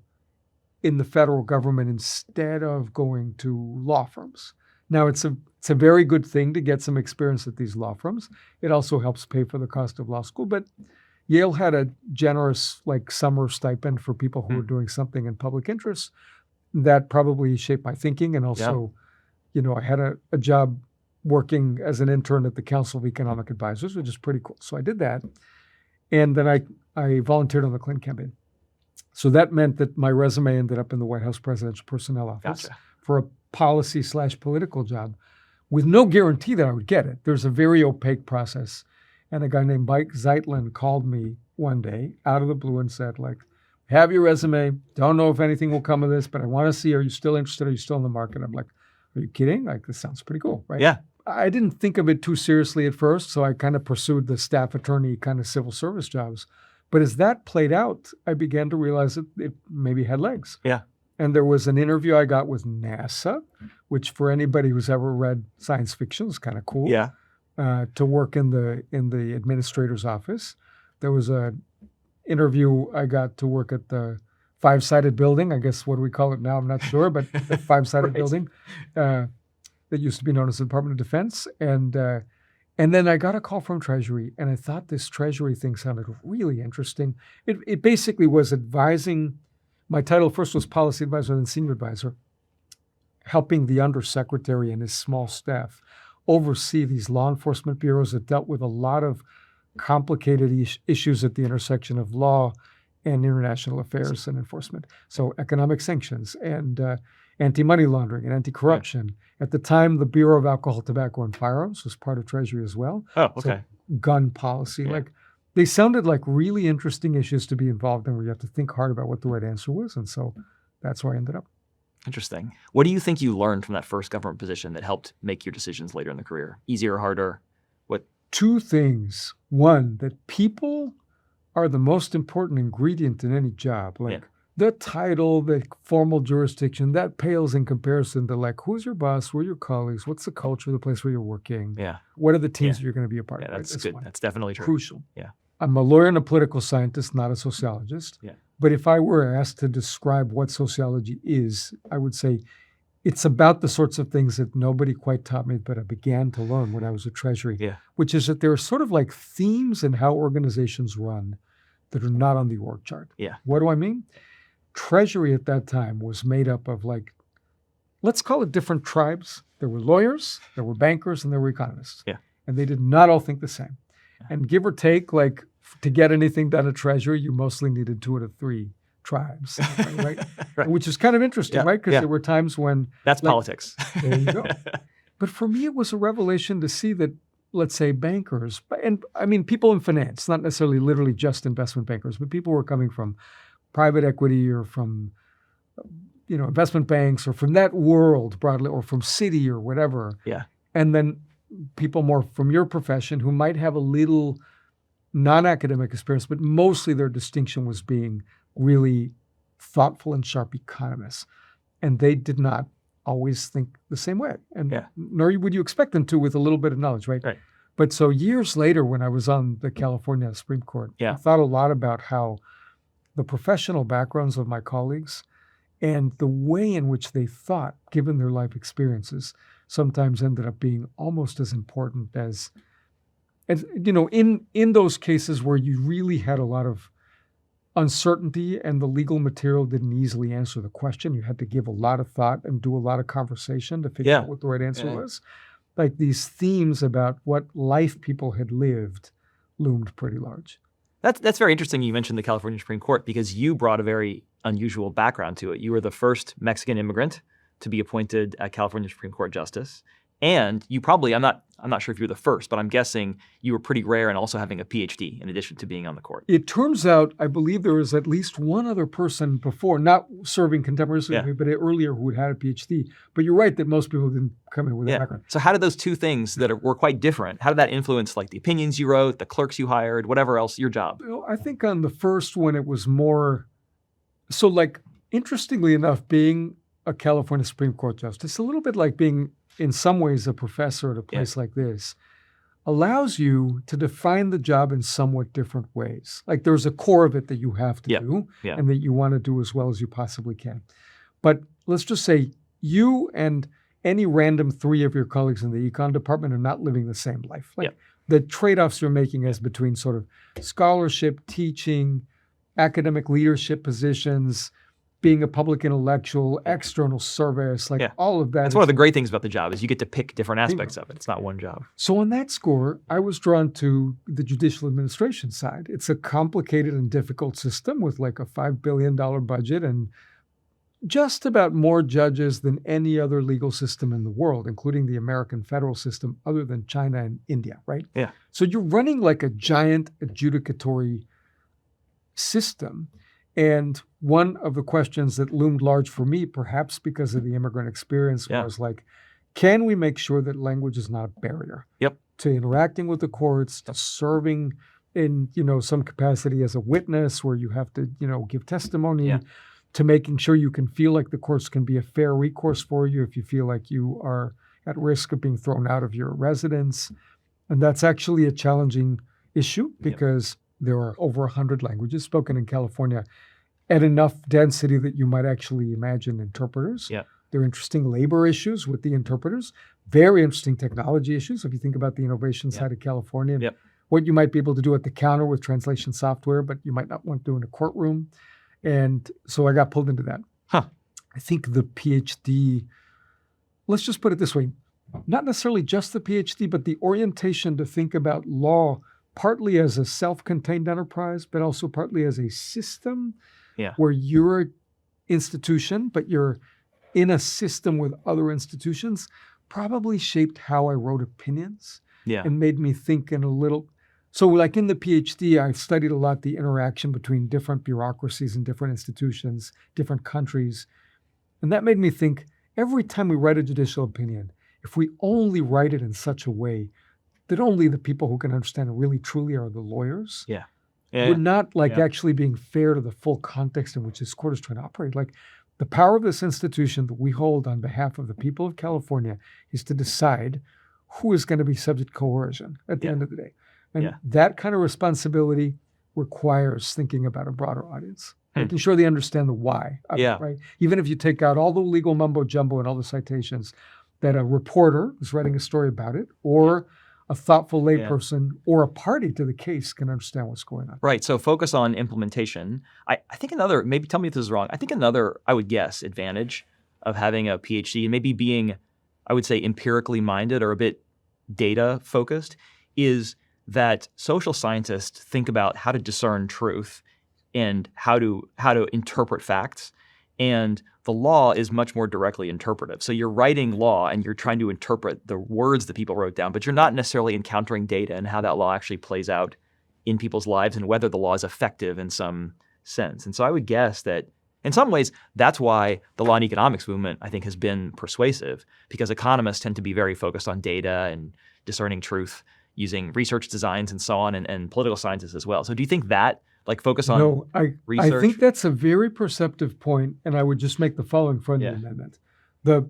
in the federal government instead of going to law firms. Now, it's a very good thing to get some experience at these law firms. It also helps pay for the cost of law school. But Yale had a generous summer stipend for people who were doing something in public interest that probably shaped my thinking. And also, I had a job working as an intern at the Council of Economic Advisors, which is pretty cool. So I did that. And then I volunteered on the Clinton campaign. So that meant that my resume ended up in the White House Presidential Personnel Office for a policy/political job with no guarantee that I would get it. There's a very opaque process. And a guy named Mike Zeitlin called me one day out of the blue and said, have your resume. Don't know if anything will come of this, but I want to see, are you still interested? Are you still in the market? I'm like, are you kidding? This sounds pretty cool, right? Yeah. I didn't think of it too seriously at first, so I kind of pursued the staff attorney kind of civil service jobs. But as that played out, I began to realize that it maybe had legs. Yeah. And there was an interview I got with NASA, which for anybody who's ever read science fiction is kind of cool. Yeah. To work in the administrator's office. There was an interview I got to work at the five-sided building. I guess what do we call it now? I'm not sure, but the five-sided building that used to be known as the Department of Defense. And then I got a call from Treasury, and I thought this Treasury thing sounded really interesting. It basically was advising. My title first was policy advisor, then senior advisor, helping the undersecretary and his small staff oversee these law enforcement bureaus that dealt with a lot of complicated issues at the intersection of law and international affairs and enforcement. So economic sanctions and anti-money laundering and anti-corruption. Yeah. At the time, the Bureau of Alcohol, Tobacco, and Firearms was part of Treasury as well. Oh, okay. So gun policy. They sounded like really interesting issues to be involved in where you have to think hard about what the right answer was. And so that's where I ended up. Interesting. What do you think you learned from that first government position that helped make your decisions later in the career? Easier or harder? two things. One, that people are the most important ingredient in any job. Like the title, the formal jurisdiction, that pales in comparison to like, who's your boss? Who are your colleagues? What's the culture of the place where you're working? Yeah. What are the teams that you're going to be a part of? That's good. That's definitely true. Crucial. Yeah. I'm a lawyer and a political scientist, not a sociologist. Yeah. But if I were asked to describe what sociology is, I would say it's about the sorts of things that nobody quite taught me, but I began to learn when I was at Treasury, which is that there are sort of like themes in how organizations run that are not on the org chart. Yeah. What do I mean? Treasury at that time was made up of like, let's call it different tribes. There were lawyers, there were bankers, and there were economists. Yeah. And they did not all think the same. And give or take, like to get anything done at Treasury, you mostly needed 2 out of 3 tribes, right? Right. Which is kind of interesting, right? Because there were times when— That's politics. There you go. But for me, it was a revelation to see that, let's say, bankers, and I mean people in finance, not necessarily literally just investment bankers, but people who are coming from private equity or from, investment banks or from that world broadly, or from Citi or whatever. Yeah. And then people more from your profession who might have a little non-academic experience, but mostly their distinction was being really thoughtful and sharp economists. And they did not always think the same way. And nor would you expect them to with a little bit of knowledge, right? Right. But so years later, when I was on the California Supreme Court, I thought a lot about how the professional backgrounds of my colleagues and the way in which they thought, given their life experiences, sometimes ended up being almost as important as in those cases where you really had a lot of uncertainty and the legal material didn't easily answer the question. You had to give a lot of thought and do a lot of conversation to figure out what the right answer was. Like these themes about what life people had lived loomed pretty large. That's very interesting you mentioned the California Supreme Court because you brought a very unusual background to it. You were the first Mexican immigrant to be appointed a California Supreme Court justice. And you probably, I'm not sure if you're the first, but I'm guessing you were pretty rare in also having a PhD in addition to being on the court. It turns out, I believe there was at least one other person before, not serving contemporaneously, but earlier who had a PhD. But you're right that most people didn't come in with that background. So how did those two things that were quite different, how did that influence like the opinions you wrote, the clerks you hired, whatever else, your job? I think on the first one, it was more, so like, interestingly enough, being a California Supreme Court justice, a little bit like being in some ways a professor at a place like this, allows you to define the job in somewhat different ways. Like there's a core of it that you have to do and that you want to do as well as you possibly can. But let's just say you and any random 3 of your colleagues in the econ department are not living the same life. Like the trade-offs you're making is between sort of scholarship, teaching, academic leadership positions, being a public intellectual, external service, like all of that. That's one of the great things about the job is you get to pick different aspects of it. It's not one job. So on that score, I was drawn to the judicial administration side. It's a complicated and difficult system with like a $5 billion budget and just about more judges than any other legal system in the world, including the American federal system other than China and India, right? Yeah. So you're running like a giant adjudicatory system. And one of the questions that loomed large for me, perhaps because of the immigrant experience, was like, can we make sure that language is not a barrier to interacting with the courts, to serving in, some capacity as a witness where you have to, give testimony, to making sure you can feel like the courts can be a fair recourse for you if you feel like you are at risk of being thrown out of your residence. And that's actually a challenging issue because there are over 100 languages spoken in California at enough density that you might actually imagine interpreters. There are interesting labor issues with the interpreters, very interesting technology issues. If you think about the innovation side of California, what you might be able to do at the counter with translation software, but you might not want to do in a courtroom. And so I got pulled into that. I think the PhD, let's just put it this way, not necessarily just the PhD, but the orientation to think about law partly as a self-contained enterprise, but also partly as a system where you're an institution, but you're in a system with other institutions, probably shaped how I wrote opinions and made me think in a little. So like in the PhD, I studied a lot the interaction between different bureaucracies and different institutions, different countries. And that made me think every time we write a judicial opinion, if we only write it in such a way that only the people who can understand it really truly are the lawyers. Yeah. We're not actually being fair to the full context in which this court is trying to operate. Like the power of this institution that we hold on behalf of the people of California is to decide who is going to be subject to coercion at the end of the day. And that kind of responsibility requires thinking about a broader audience, making sure they understand the why of it, right? Even if you take out all the legal mumbo jumbo and all the citations, that a reporter who's writing a story about it, or a thoughtful layperson or a party to the case can understand what's going on. Right. So focus on implementation. I think another, maybe tell me if this is wrong, I think another, I would guess, advantage of having a PhD and maybe being, I would say, empirically minded or a bit data focused is that social scientists think about how to discern truth and how to interpret facts. And the law is much more directly interpretive. So you're writing law and you're trying to interpret the words that people wrote down, but you're not necessarily encountering data and how that law actually plays out in people's lives and whether the law is effective in some sense. And so I would guess that in some ways, that's why the law and economics movement, I think, has been persuasive, because economists tend to be very focused on data and discerning truth using research designs and so on, and political scientists as well. So do you think that focus on research? I think that's a very perceptive point, and I would just make the following friendly amendment. The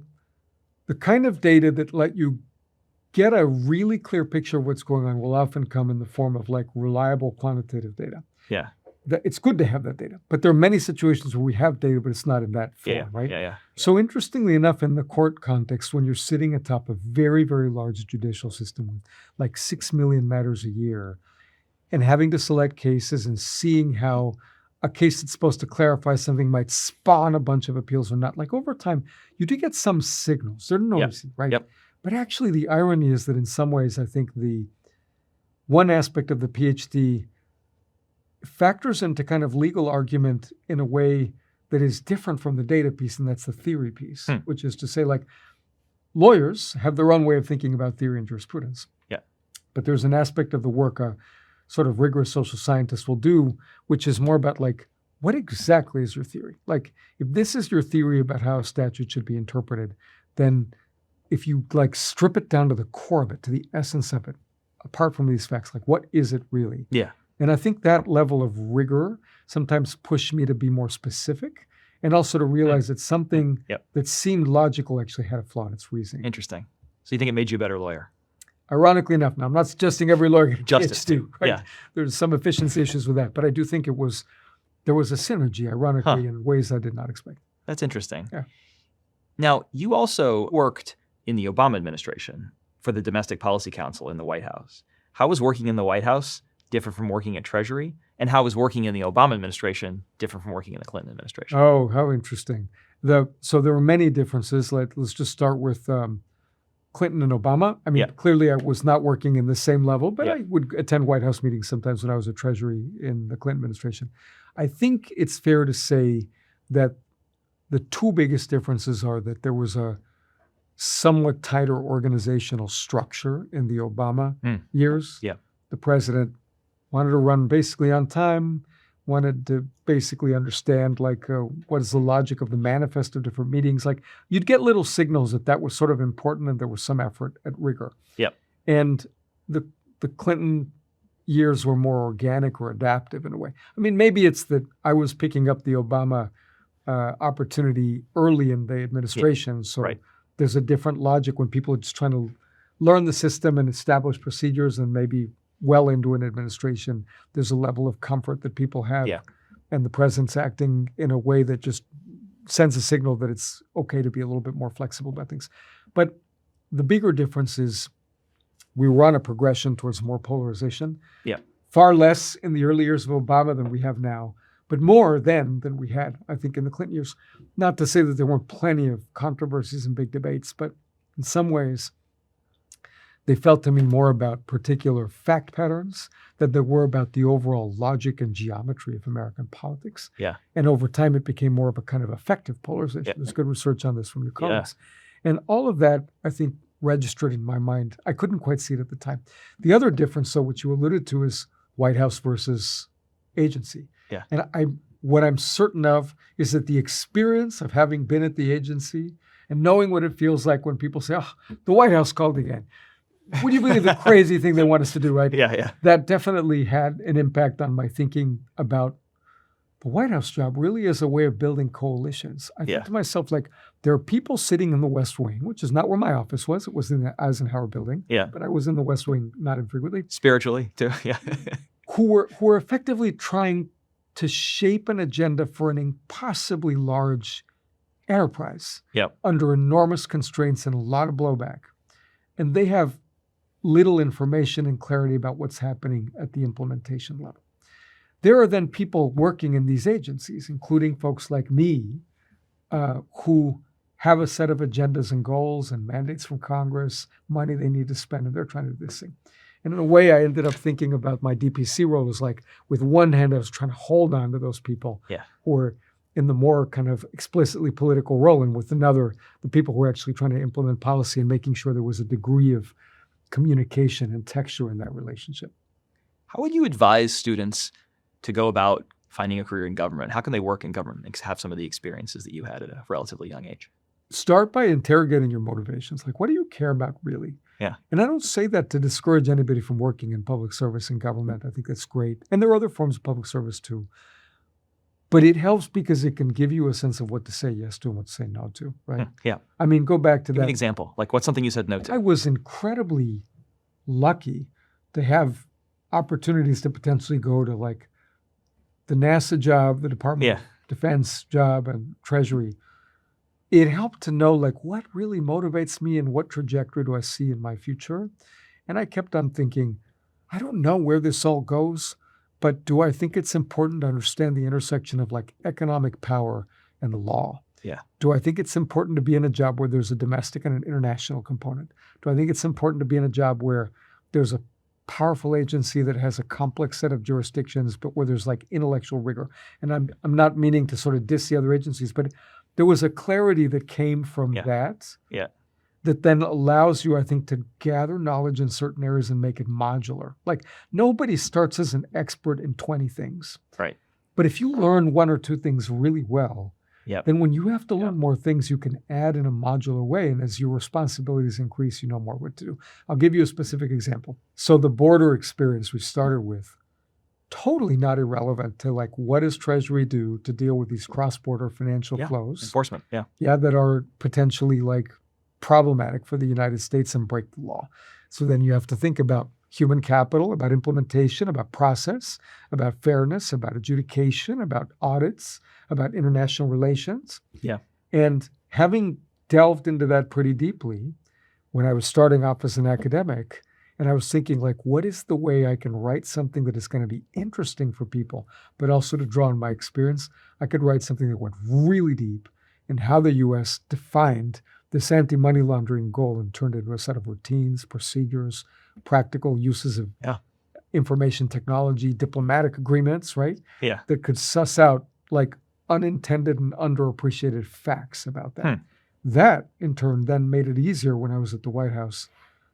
kind of data that let you get a really clear picture of what's going on will often come in the form of reliable quantitative data. Yeah. It's good to have that data, but there are many situations where we have data, but it's not in that form, right? Yeah. So interestingly enough, in the court context, when you're sitting atop a very, very large judicial system with 6 million matters a year, and having to select cases and seeing how a case that's supposed to clarify something might spawn a bunch of appeals or not. Over time, you do get some signals. They're noisy, right? Yep. But actually, the irony is that in some ways, I think the one aspect of the PhD factors into kind of legal argument in a way that is different from the data piece, and that's the theory piece, which is to say, lawyers have their own way of thinking about theory and jurisprudence. Yeah. But there's an aspect of the work a sort of rigorous social scientist will do, which is more about what exactly is your theory? If this is your theory about how a statute should be interpreted, then if you strip it down to the core of it, to the essence of it, apart from these facts, what is it really? Yeah. And I think that level of rigor sometimes pushed me to be more specific and also to realize that something that seemed logical actually had a flaw in its reasoning. Interesting. So you think it made you a better lawyer? Ironically enough, now I'm not suggesting every lawyer get Justice do, right? Yeah. There's some efficiency issues with that, but I do think there was a synergy, ironically, in ways I did not expect. That's interesting. Yeah. Now, you also worked in the Obama administration for the Domestic Policy Council in the White House. How was working in the White House different from working at Treasury? And how was working in the Obama administration different from working in the Clinton administration? Oh, how interesting. So there were many differences. Let's just start with Clinton and Obama. I mean, clearly I was not working in the same level, but I would attend White House meetings sometimes when I was at Treasury in the Clinton administration. I think it's fair to say that the two biggest differences are that there was a somewhat tighter organizational structure in the Obama years. Yeah. The president wanted to run basically on time, wanted to basically understand what is the logic of the manifest of different meetings. You'd get little signals that was sort of important and there was some effort at rigor. Yep. And the Clinton years were more organic or adaptive in a way. I mean, maybe it's that I was picking up the Obama opportunity early in the administration. So there's a different logic when people are just trying to learn the system and establish procedures, and maybe well into an administration, there's a level of comfort that people have. Yeah. And the president's acting in a way that just sends a signal that it's okay to be a little bit more flexible about things. But the bigger difference is we were on a progression towards more polarization. Yeah. Far less in the early years of Obama than we have now, but more then than we had, I think, in the Clinton years. Not to say that there weren't plenty of controversies and big debates, but in some ways, they felt to me more about particular fact patterns than they were about the overall logic and geometry of American politics. Yeah. And over time, it became more of a kind of effective polarization. There's good research on this from your colleagues. And all of that, I think, registered in my mind. I couldn't quite see it at the time. The other difference, though, which you alluded to, is White House versus agency. Yeah. And what I'm certain of is that the experience of having been at the agency and knowing what it feels like when people say, oh, the White House called again, would you believe the crazy thing they want us to do, right? Yeah. That definitely had an impact on my thinking about the White House job really is a way of building coalitions. I think to myself, like, there are people sitting in the West Wing, which is not where my office was. It was in the Eisenhower building. Yeah. But I was in the West Wing not infrequently. Spiritually, too. Yeah. who were effectively trying to shape an agenda for an impossibly large enterprise under enormous constraints and a lot of blowback. And they have little information and clarity about what's happening at the implementation level. There are then people working in these agencies, including folks like me, who have a set of agendas and goals and mandates from Congress, money they need to spend, and they're trying to do this thing. And in a way, I ended up thinking about my DPC role as like, with one hand, I was trying to hold on to those people who were in the more kind of explicitly political role, and with another, the people who were actually trying to implement policy and making sure there was a degree of communication and texture in that relationship. How would you advise students to go about finding a career in government? How can they work in government and have some of the experiences that you had at a relatively young age? Start by interrogating your motivations. Like, what do you care about really? Yeah. And I don't say that to discourage anybody from working in public service and government. I think that's great. And there are other forms of public service too. But it helps because it can give you a sense of what to say yes to and what to say no to, right? Yeah. I mean, go back to Give that. me an example. Like, what's something you said no to? I was incredibly lucky to have opportunities to potentially go to like the NASA job, the Department of Defense job, and Treasury. It helped to know like what really motivates me and what trajectory do I see in my future. And I kept on thinking, I don't know where this all goes, but do I think it's important to understand the intersection of like economic power and law? Yeah. Do I think it's important to be in a job where there's a domestic and an international component? Do I think it's important to be in a job where there's a powerful agency that has a complex set of jurisdictions, but where there's like intellectual rigor? And I'm not meaning to sort of diss the other agencies, but there was a clarity that came from that then allows you, I think, to gather knowledge in certain areas and make it modular. Like, nobody starts as an expert in 20 things. Right. But if you learn one or two things really well, then when you have to learn more things, you can add in a modular way. And as your responsibilities increase, you know more what to do. I'll give you a specific example. So the border experience we started with, totally not irrelevant to like, what does Treasury do to deal with these cross-border financial flows? Enforcement, that are potentially like problematic for the United States and break the law. So then you have to think about human capital, about implementation, about process, about fairness, about adjudication, about audits, about international relations. Yeah. And having delved into that pretty deeply when I was starting off as an academic, and I was thinking, like, what is the way I can write something that is going to be interesting for people, but also to draw on my experience? I could write something that went really deep in how the U.S. defined this anti-money laundering goal and turned it into a set of routines, procedures, practical uses of information technology, diplomatic agreements, right? Yeah. That could suss out like unintended and underappreciated facts about that. That, in turn, then made it easier when I was at the White House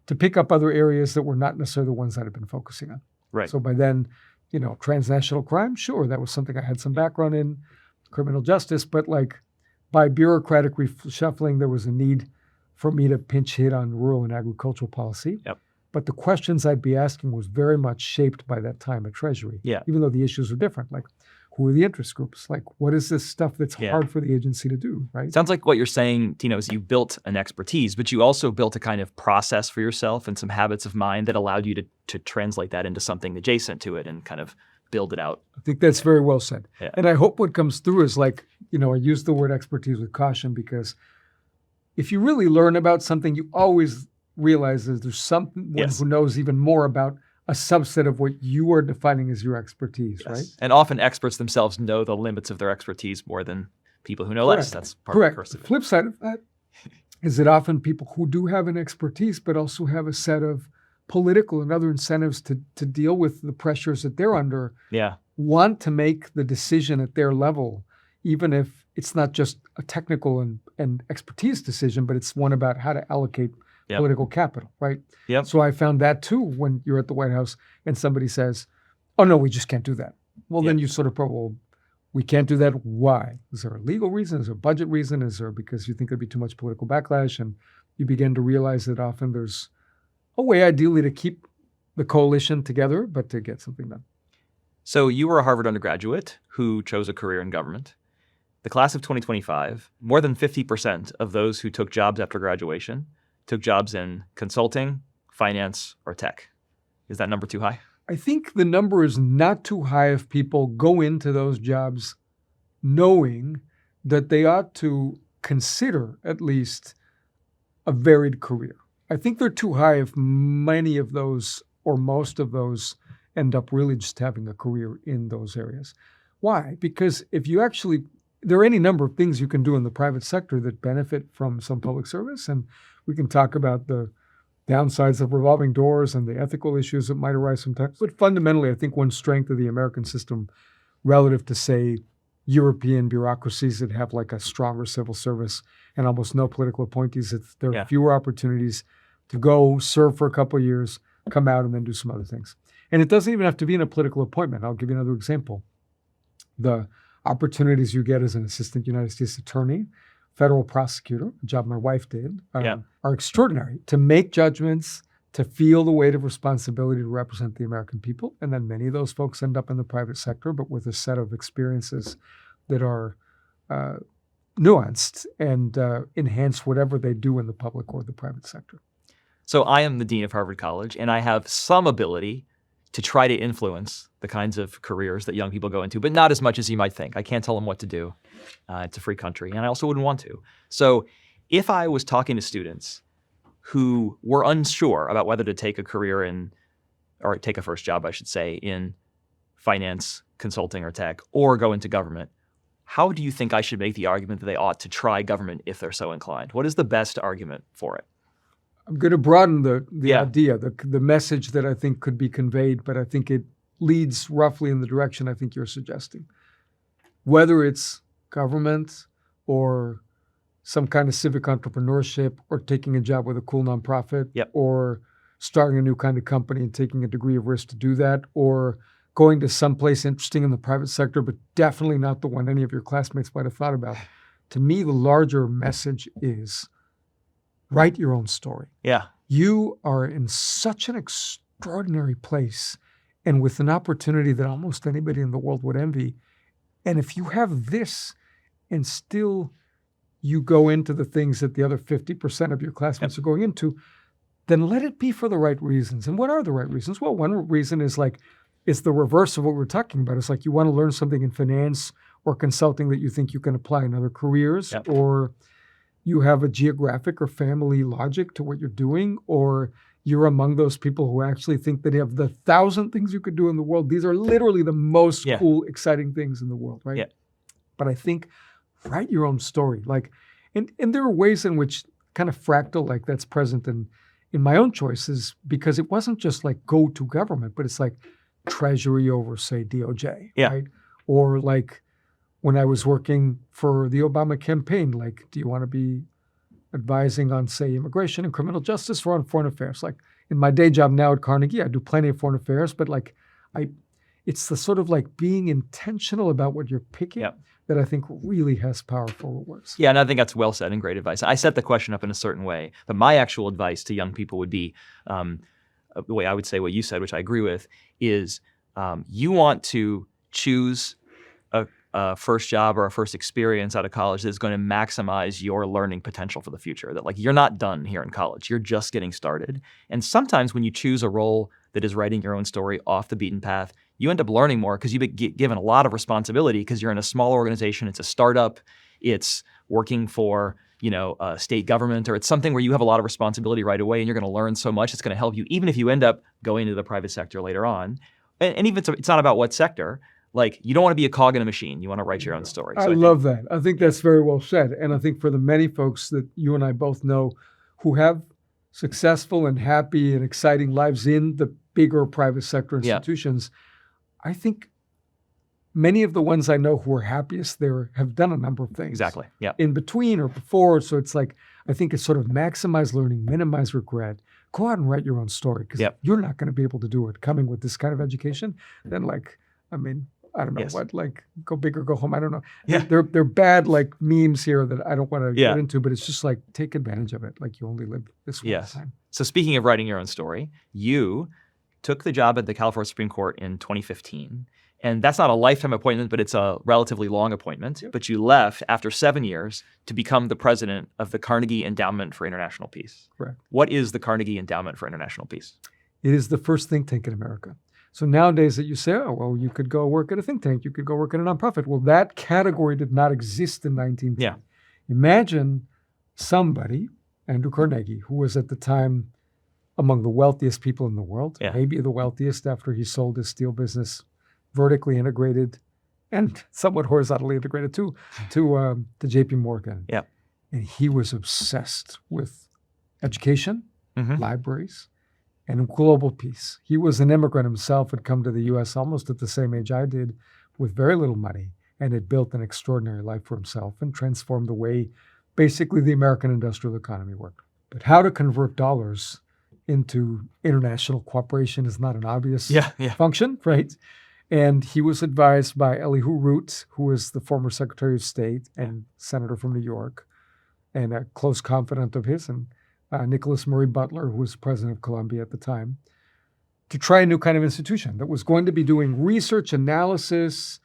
to pick up other areas that were not necessarily the ones that I'd been focusing on. Right. So by then, transnational crime, sure, that was something I had some background in, criminal justice, but like by bureaucratic reshuffling, there was a need for me to pinch hit on rural and agricultural policy. Yep. But the questions I'd be asking was very much shaped by that time at Treasury. Yeah. Even though the issues are different. Like, who are the interest groups? Like, what is this stuff that's hard for the agency to do, right? Sounds like what you're saying, Tino, is you built an expertise, but you also built a kind of process for yourself and some habits of mind that allowed you to translate that into something adjacent to it and kind of build it out. I think that's very well said. Yeah. And I hope what comes through is like, I use the word expertise with caution, because if you really learn about something, you always realize that there's someone who knows even more about a subset of what you are defining as your expertise, right? And often experts themselves know the limits of their expertise more than people who know less. That's part of the curse of it. The flip side of that is that often people who do have an expertise but also have a set of political and other incentives to deal with the pressures that they're under want to make the decision at their level, even if it's not just a technical and expertise decision, but it's one about how to allocate political capital, right? Yep. So I found that too when you're at the White House and somebody says, oh no, we just can't do that. Well, then you sort of probe, well, we can't do that. Why? Is there a legal reason? Is there a budget reason? Is there because you think there'd be too much political backlash? And you begin to realize that often there's a way ideally to keep the coalition together, but to get something done. So you were a Harvard undergraduate who chose a career in government. The class of 2025, more than 50% of those who took jobs after graduation took jobs in consulting, finance, or tech. Is that number too high? I think the number is not too high if people go into those jobs knowing that they ought to consider at least a varied career. I think they're too high if many of those or most of those end up really just having a career in those areas. Why? Because if you actually, there are any number of things you can do in the private sector that benefit from some public service, and we can talk about the downsides of revolving doors and the ethical issues that might arise sometimes. But fundamentally, I think one strength of the American system relative to, say, European bureaucracies that have like a stronger civil service and almost no political appointees, there are fewer opportunities to go serve for a couple of years, come out, and then do some other things. And it doesn't even have to be in a political appointment. I'll give you another example. The opportunities you get as an assistant United States attorney, federal prosecutor, a job my wife did, are extraordinary. To make judgments, to feel the weight of responsibility to represent the American people. And then many of those folks end up in the private sector, but with a set of experiences that are nuanced and enhance whatever they do in the public or the private sector. So I am the dean of Harvard College, and I have some ability to try to influence the kinds of careers that young people go into, but not as much as you might think. I can't tell them what to do. It's a free country, and I also wouldn't want to. So if I was talking to students who were unsure about whether to take a career in, or take a first job, I should say, in finance, consulting, or tech, or go into government, how do you think I should make the argument that they ought to try government if they're so inclined? What is the best argument for it? I'm going to broaden the idea, the message that I think could be conveyed, but I think it leads roughly in the direction I think you're suggesting. Whether it's government or some kind of civic entrepreneurship or taking a job with a cool nonprofit or starting a new kind of company and taking a degree of risk to do that, or going to someplace interesting in the private sector, but definitely not the one any of your classmates might have thought about. To me, the larger message is write your own story. Yeah. You are in such an extraordinary place and with an opportunity that almost anybody in the world would envy. And if you have this and still you go into the things that the other 50% of your classmates are going into, then let it be for the right reasons. And what are the right reasons? Well, one reason is like, it's the reverse of what we're talking about. It's like you want to learn something in finance or consulting that you think you can apply in other careers, or you have a geographic or family logic to what you're doing, or you're among those people who actually think that they have the 1,000 things you could do in the world. These are literally the most cool, exciting things in the world, right? Yeah. But I think write your own story. Like, and there are ways in which kind of fractal like that's present in my own choices, because it wasn't just like go to government, but it's like Treasury over, say, DOJ, right? Or like when I was working for the Obama campaign, like, do you want to be advising on, say, immigration and criminal justice or on foreign affairs? Like in my day job now at Carnegie, I do plenty of foreign affairs, but like it's the sort of like being intentional about what you're picking that I think really has powerful words. Yeah, and I think that's well said and great advice. I set the question up in a certain way, but my actual advice to young people would be, the way I would say what you said, which I agree with, is you want to choose a first job or a first experience out of college that's going to maximize your learning potential for the future. That like you're not done here in college, you're just getting started. And sometimes when you choose a role that is writing your own story off the beaten path, you end up learning more because you've been given a lot of responsibility because you're in a small organization, it's a startup, it's working for a state government, or it's something where you have a lot of responsibility right away and you're going to learn so much, it's going to help you even if you end up going into the private sector later on. And even it's not about what sector. Like, you don't want to be a cog in a machine. You want to write your own story. So I love that. I think that's very well said. And I think for the many folks that you and I both know who have successful and happy and exciting lives in the bigger private sector institutions, I think many of the ones I know who are happiest there have done a number of things. Exactly. Yeah. In between or before. So it's like, I think it's sort of maximize learning, minimize regret. Go out and write your own story because you're not going to be able to do it coming with this kind of education. Then I don't know Yes. what, like go big or go home. I don't know. Yeah. They're bad like memes here that I don't want to Yeah. get into, but it's just like take advantage of it. Like you only live this one Yes. time. So speaking of writing your own story, you took the job at the California Supreme Court in 2015. And that's not a lifetime appointment, but it's a relatively long appointment. Yep. But you left after 7 years to become the president of the Carnegie Endowment for International Peace. Correct. What is the Carnegie Endowment for International Peace? It is the first think tank in America. So nowadays that you say, oh, well, you could go work at a think tank, you could go work at a nonprofit. Well, that category did not exist in 1910. Yeah. Imagine somebody, Andrew Carnegie, who was at the time among the wealthiest people in the world, maybe the wealthiest after he sold his steel business, vertically integrated and somewhat horizontally integrated too, to JP Morgan. Yeah. And he was obsessed with education, libraries, and global peace. He was an immigrant himself, had come to the U.S. almost at the same age I did with very little money and had built an extraordinary life for himself and transformed the way basically the American industrial economy worked. But how to convert dollars into international cooperation is not an obvious function, right? And he was advised by Elihu Root, who was the former Secretary of State and Senator from New York, and a close confidant of his, and Nicholas Murray Butler, who was president of Columbia at the time, to try a new kind of institution that was going to be doing research analysis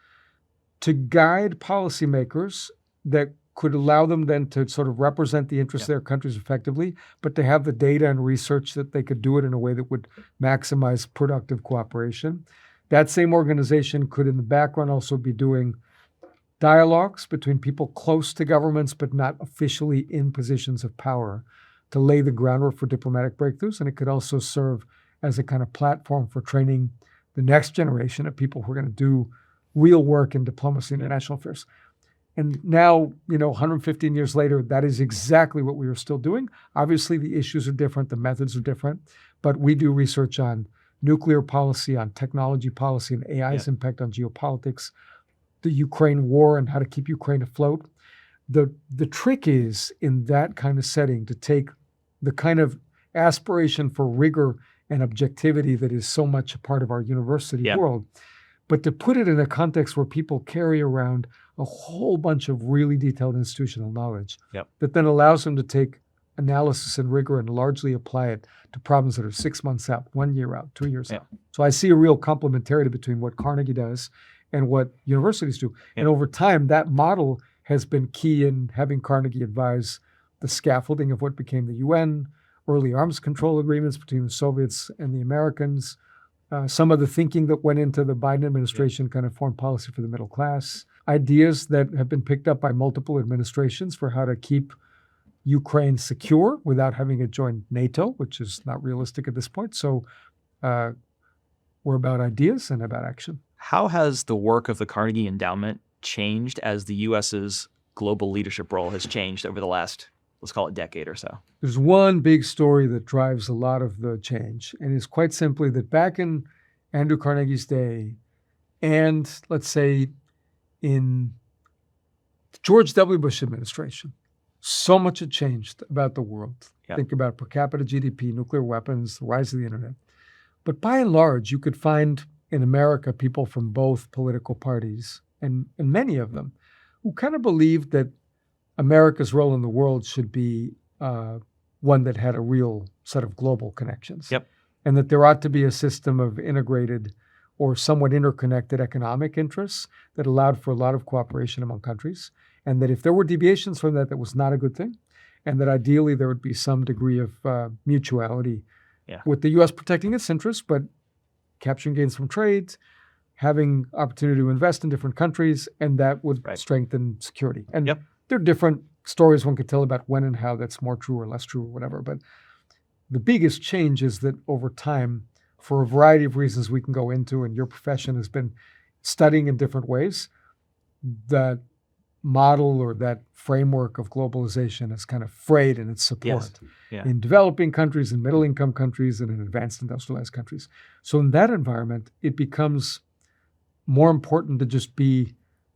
to guide policymakers that could allow them then to sort of represent the interests of their countries effectively, but to have the data and research that they could do it in a way that would maximize productive cooperation. That same organization could in the background also be doing dialogues between people close to governments but not officially in positions of power to lay the groundwork for diplomatic breakthroughs. And it could also serve as a kind of platform for training the next generation of people who are going to do real work in diplomacy and international affairs. And now, 115 years later, that is exactly what we are still doing. Obviously, the issues are different, the methods are different, but we do research on nuclear policy, on technology policy, and AI's impact on geopolitics, the Ukraine war and how to keep Ukraine afloat. The trick is in that kind of setting to take the kind of aspiration for rigor and objectivity that is so much a part of our university world, but to put it in a context where people carry around a whole bunch of really detailed institutional knowledge that then allows them to take analysis and rigor and largely apply it to problems that are 6 months out, 1 year out, 2 years out. So I see a real complementarity between what Carnegie does and what universities do. And over time, that model has been key in having Carnegie advise the scaffolding of what became the UN, early arms control agreements between the Soviets and the Americans, some of the thinking that went into the Biden administration kind of foreign policy for the middle class, ideas that have been picked up by multiple administrations for how to keep Ukraine secure without having it join NATO, which is not realistic at this point. So we're about ideas and about action. How has the work of the Carnegie Endowment changed as the U.S.'s global leadership role has changed over the last, let's call it, decade or so? There's one big story that drives a lot of the change, and it's quite simply that back in Andrew Carnegie's day, and let's say in George W. Bush administration, so much had changed about the world. Think about per capita GDP, nuclear weapons, the rise of the internet. But by and large, you could find in America people from both political parties, and many of them, who kind of believed that America's role in the world should be one that had a real set of global connections. And that there ought to be a system of integrated or somewhat interconnected economic interests that allowed for a lot of cooperation among countries. And that if there were deviations from that, that was not a good thing. And that ideally there would be some degree of mutuality with the U.S. protecting its interests, but capturing gains from trade, having opportunity to invest in different countries, and that would strengthen security. And there are different stories one could tell about when and how that's more true or less true or whatever. But the biggest change is that over time, for a variety of reasons we can go into, and your profession has been studying in different ways, that model or that framework of globalization is kind of frayed in its support in developing countries, in middle-income countries, and in advanced industrialized countries. So in that environment, it becomes more important to just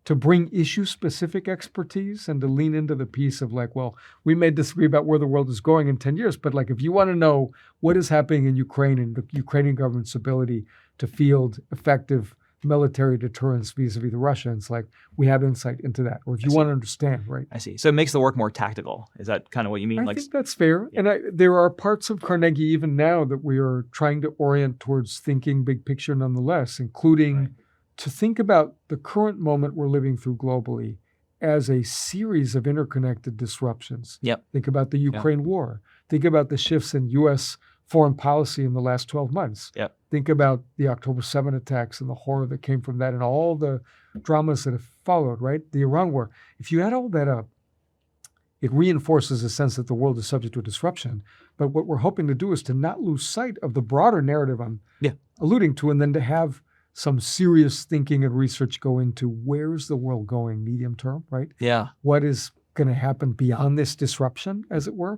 to bring issue-specific expertise and to lean into the piece of like, well, we may disagree about where the world is going in 10 years, but like if you want to know what is happening in Ukraine and the Ukrainian government's ability to field effective military deterrence vis-a-vis the Russians, like we have insight into that. Or if you want to understand, right? I see. So it makes the work more tactical. Is that kind of what you mean? I think that's fair. Yeah. And there are parts of Carnegie even now that we are trying to orient towards thinking big picture nonetheless, including to think about the current moment we're living through globally as a series of interconnected disruptions. Yep. Think about the Ukraine war. Think about the shifts in U.S. foreign policy in the last 12 months. Yep. Think about the October 7 attacks and the horror that came from that and all the dramas that have followed, right? The Iran war. If you add all that up, it reinforces a sense that the world is subject to a disruption. But what we're hoping to do is to not lose sight of the broader narrative I'm alluding to, and then to have some serious thinking and research go into where's the world going medium term, right? Yeah. What is going to happen beyond this disruption, as it were,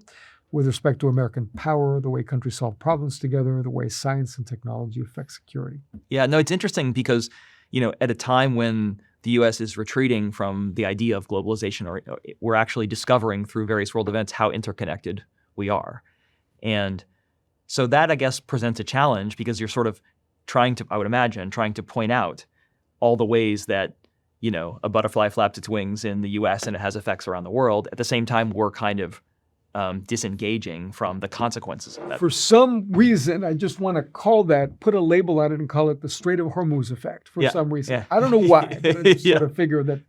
with respect to American power, the way countries solve problems together, the way science and technology affect security. Yeah, no, it's interesting because, at a time when the U.S. is retreating from the idea of globalization, or we're actually discovering through various world events how interconnected we are. And so that, I guess, presents a challenge because you're sort of trying to point out all the ways that, a butterfly flaps its wings in the U.S. and it has effects around the world. At the same time, we're kind of disengaging from the consequences of that. For some reason, I just want to put a label on it and call it the Strait of Hormuz effect for some reason. Yeah. I don't know why, but I just sort of figure that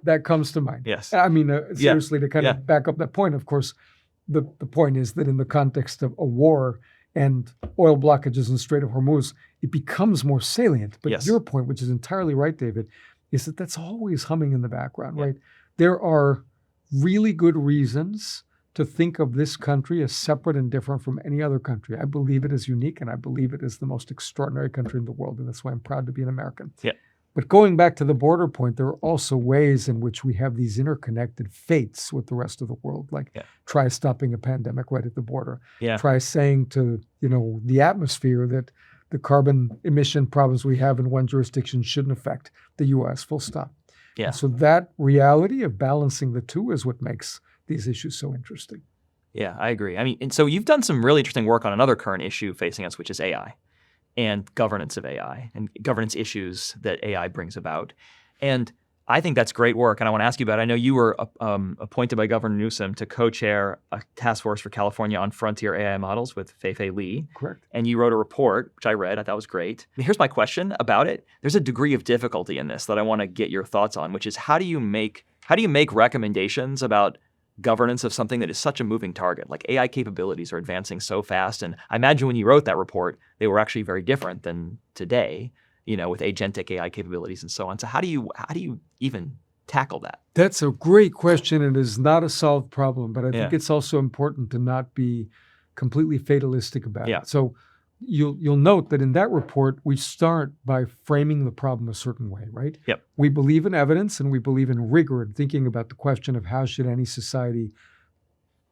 that comes to mind. Yes. I mean, seriously, to kind of back up that point, of course, the point is that in the context of a war and oil blockages in the Strait of Hormuz, it becomes more salient. But your point, which is entirely right, David, is that that's always humming in the background, right? There are really good reasons to think of this country as separate and different from any other country. I believe it is unique, and I believe it is the most extraordinary country in the world, and that's why I'm proud to be an American. Yeah. But going back to the border point, there are also ways in which we have these interconnected fates with the rest of the world, like try stopping a pandemic right at the border. Yeah. Try saying to the atmosphere that the carbon emission problems we have in one jurisdiction shouldn't affect the U.S., full stop. Yeah. And so that reality of balancing the two is what makes these issues so interesting. Yeah, I agree. I mean, and so you've done some really interesting work on another current issue facing us, which is AI and governance of AI and governance issues that AI brings about. And I think that's great work, and I want to ask you about it. I know you were appointed by Governor Newsom to co-chair a task force for California on frontier AI models with Fei-Fei Li. Correct. And you wrote a report, which I read. I thought was great. Here's my question about it. There's a degree of difficulty in this that I want to get your thoughts on, which is how do you make recommendations about governance of something that is such a moving target? Like AI capabilities are advancing so fast, and I imagine when you wrote that report, they were actually very different than today, with agentic AI capabilities and so on. So how do you even tackle that? That's a great question. It is not a solved problem, but I think it's also important to not be completely fatalistic about it. So you'll note that in that report, we start by framing the problem a certain way, right? Yep. We believe in evidence and we believe in rigor in thinking about the question of how should any society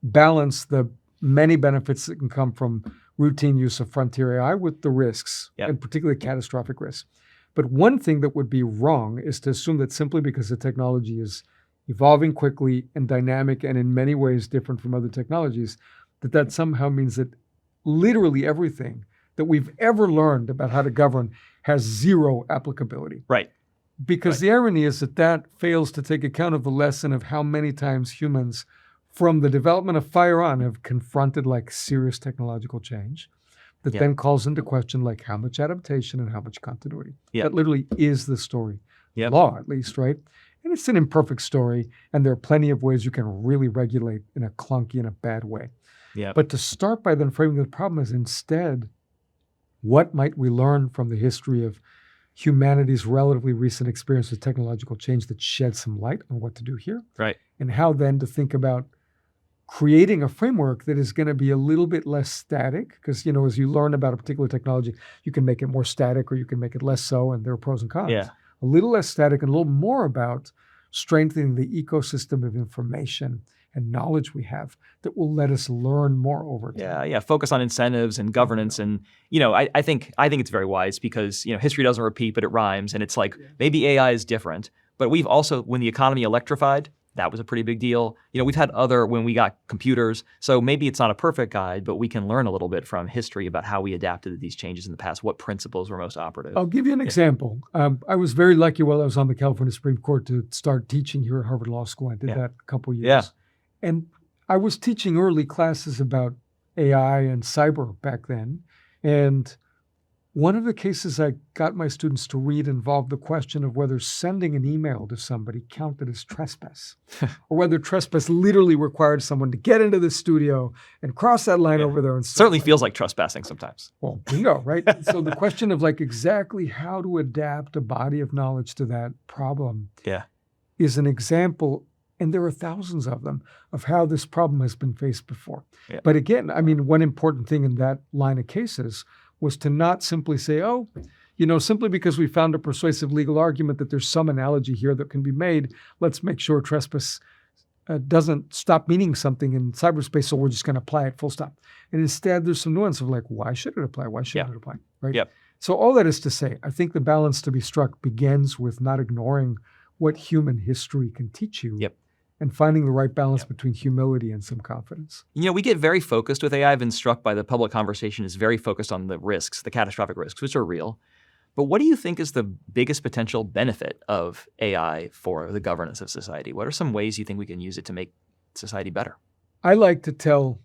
balance the many benefits that can come from routine use of frontier AI with the risks, and particularly catastrophic risks. But one thing that would be wrong is to assume that simply because the technology is evolving quickly and dynamic and in many ways different from other technologies, that somehow means that literally everything that we've ever learned about how to govern has zero applicability. Right. Because the irony is that fails to take account of the lesson of how many times humans, from the development of fire on, have confronted serious technological change that then calls into question how much adaptation and how much continuity. That literally is the story. Law, at least, right? And it's an imperfect story, and there are plenty of ways you can really regulate in a clunky and a bad way. But to start by then framing the problem as instead, what might we learn from the history of humanity's relatively recent experience with technological change that sheds some light on what to do here? Right. And how then to think about creating a framework that is going to be a little bit less static, because, as you learn about a particular technology, you can make it more static or you can make it less so, and there are pros and cons. A little less static and a little more about strengthening the ecosystem of information and knowledge we have that will let us learn more over time. Focus on incentives and governance, and I think it's very wise because history doesn't repeat, but it rhymes, and it's maybe AI is different, but we've also, when the economy electrified, That was a pretty big deal. We've had when we got computers, so maybe it's not a perfect guide, but we can learn a little bit from history about how we adapted to these changes in the past, what principles were most operative. I'll give you an example. I was very lucky while I was on the California Supreme Court to start teaching here at Harvard Law School. I did that a couple years. Yeah. And I was teaching early classes about AI and cyber back then. And one of the cases I got my students to read involved the question of whether sending an email to somebody counted as trespass, or whether trespass literally required someone to get into the studio and cross that line over there. And certainly feels like trespassing sometimes. Well, bingo, right? So the question of exactly how to adapt a body of knowledge to that problem is an example, and there are thousands of them, of how this problem has been faced before. Yeah. But again, one important thing in that line of cases was to not simply say, simply because we found a persuasive legal argument that there's some analogy here that can be made, let's make sure trespass doesn't stop meaning something in cyberspace, so we're just going to apply it full stop. And instead, there's some nuance of why should it apply? Why shouldn't it apply? Right? Yep. So all that is to say, I think the balance to be struck begins with not ignoring what human history can teach you. Yep. And finding the right balance between humility and some confidence. We get very focused with AI. I've been struck by the public conversation is very focused on the risks, the catastrophic risks, which are real. But what do you think is the biggest potential benefit of AI for the governance of society? What are some ways you think we can use it to make society better? I like to tell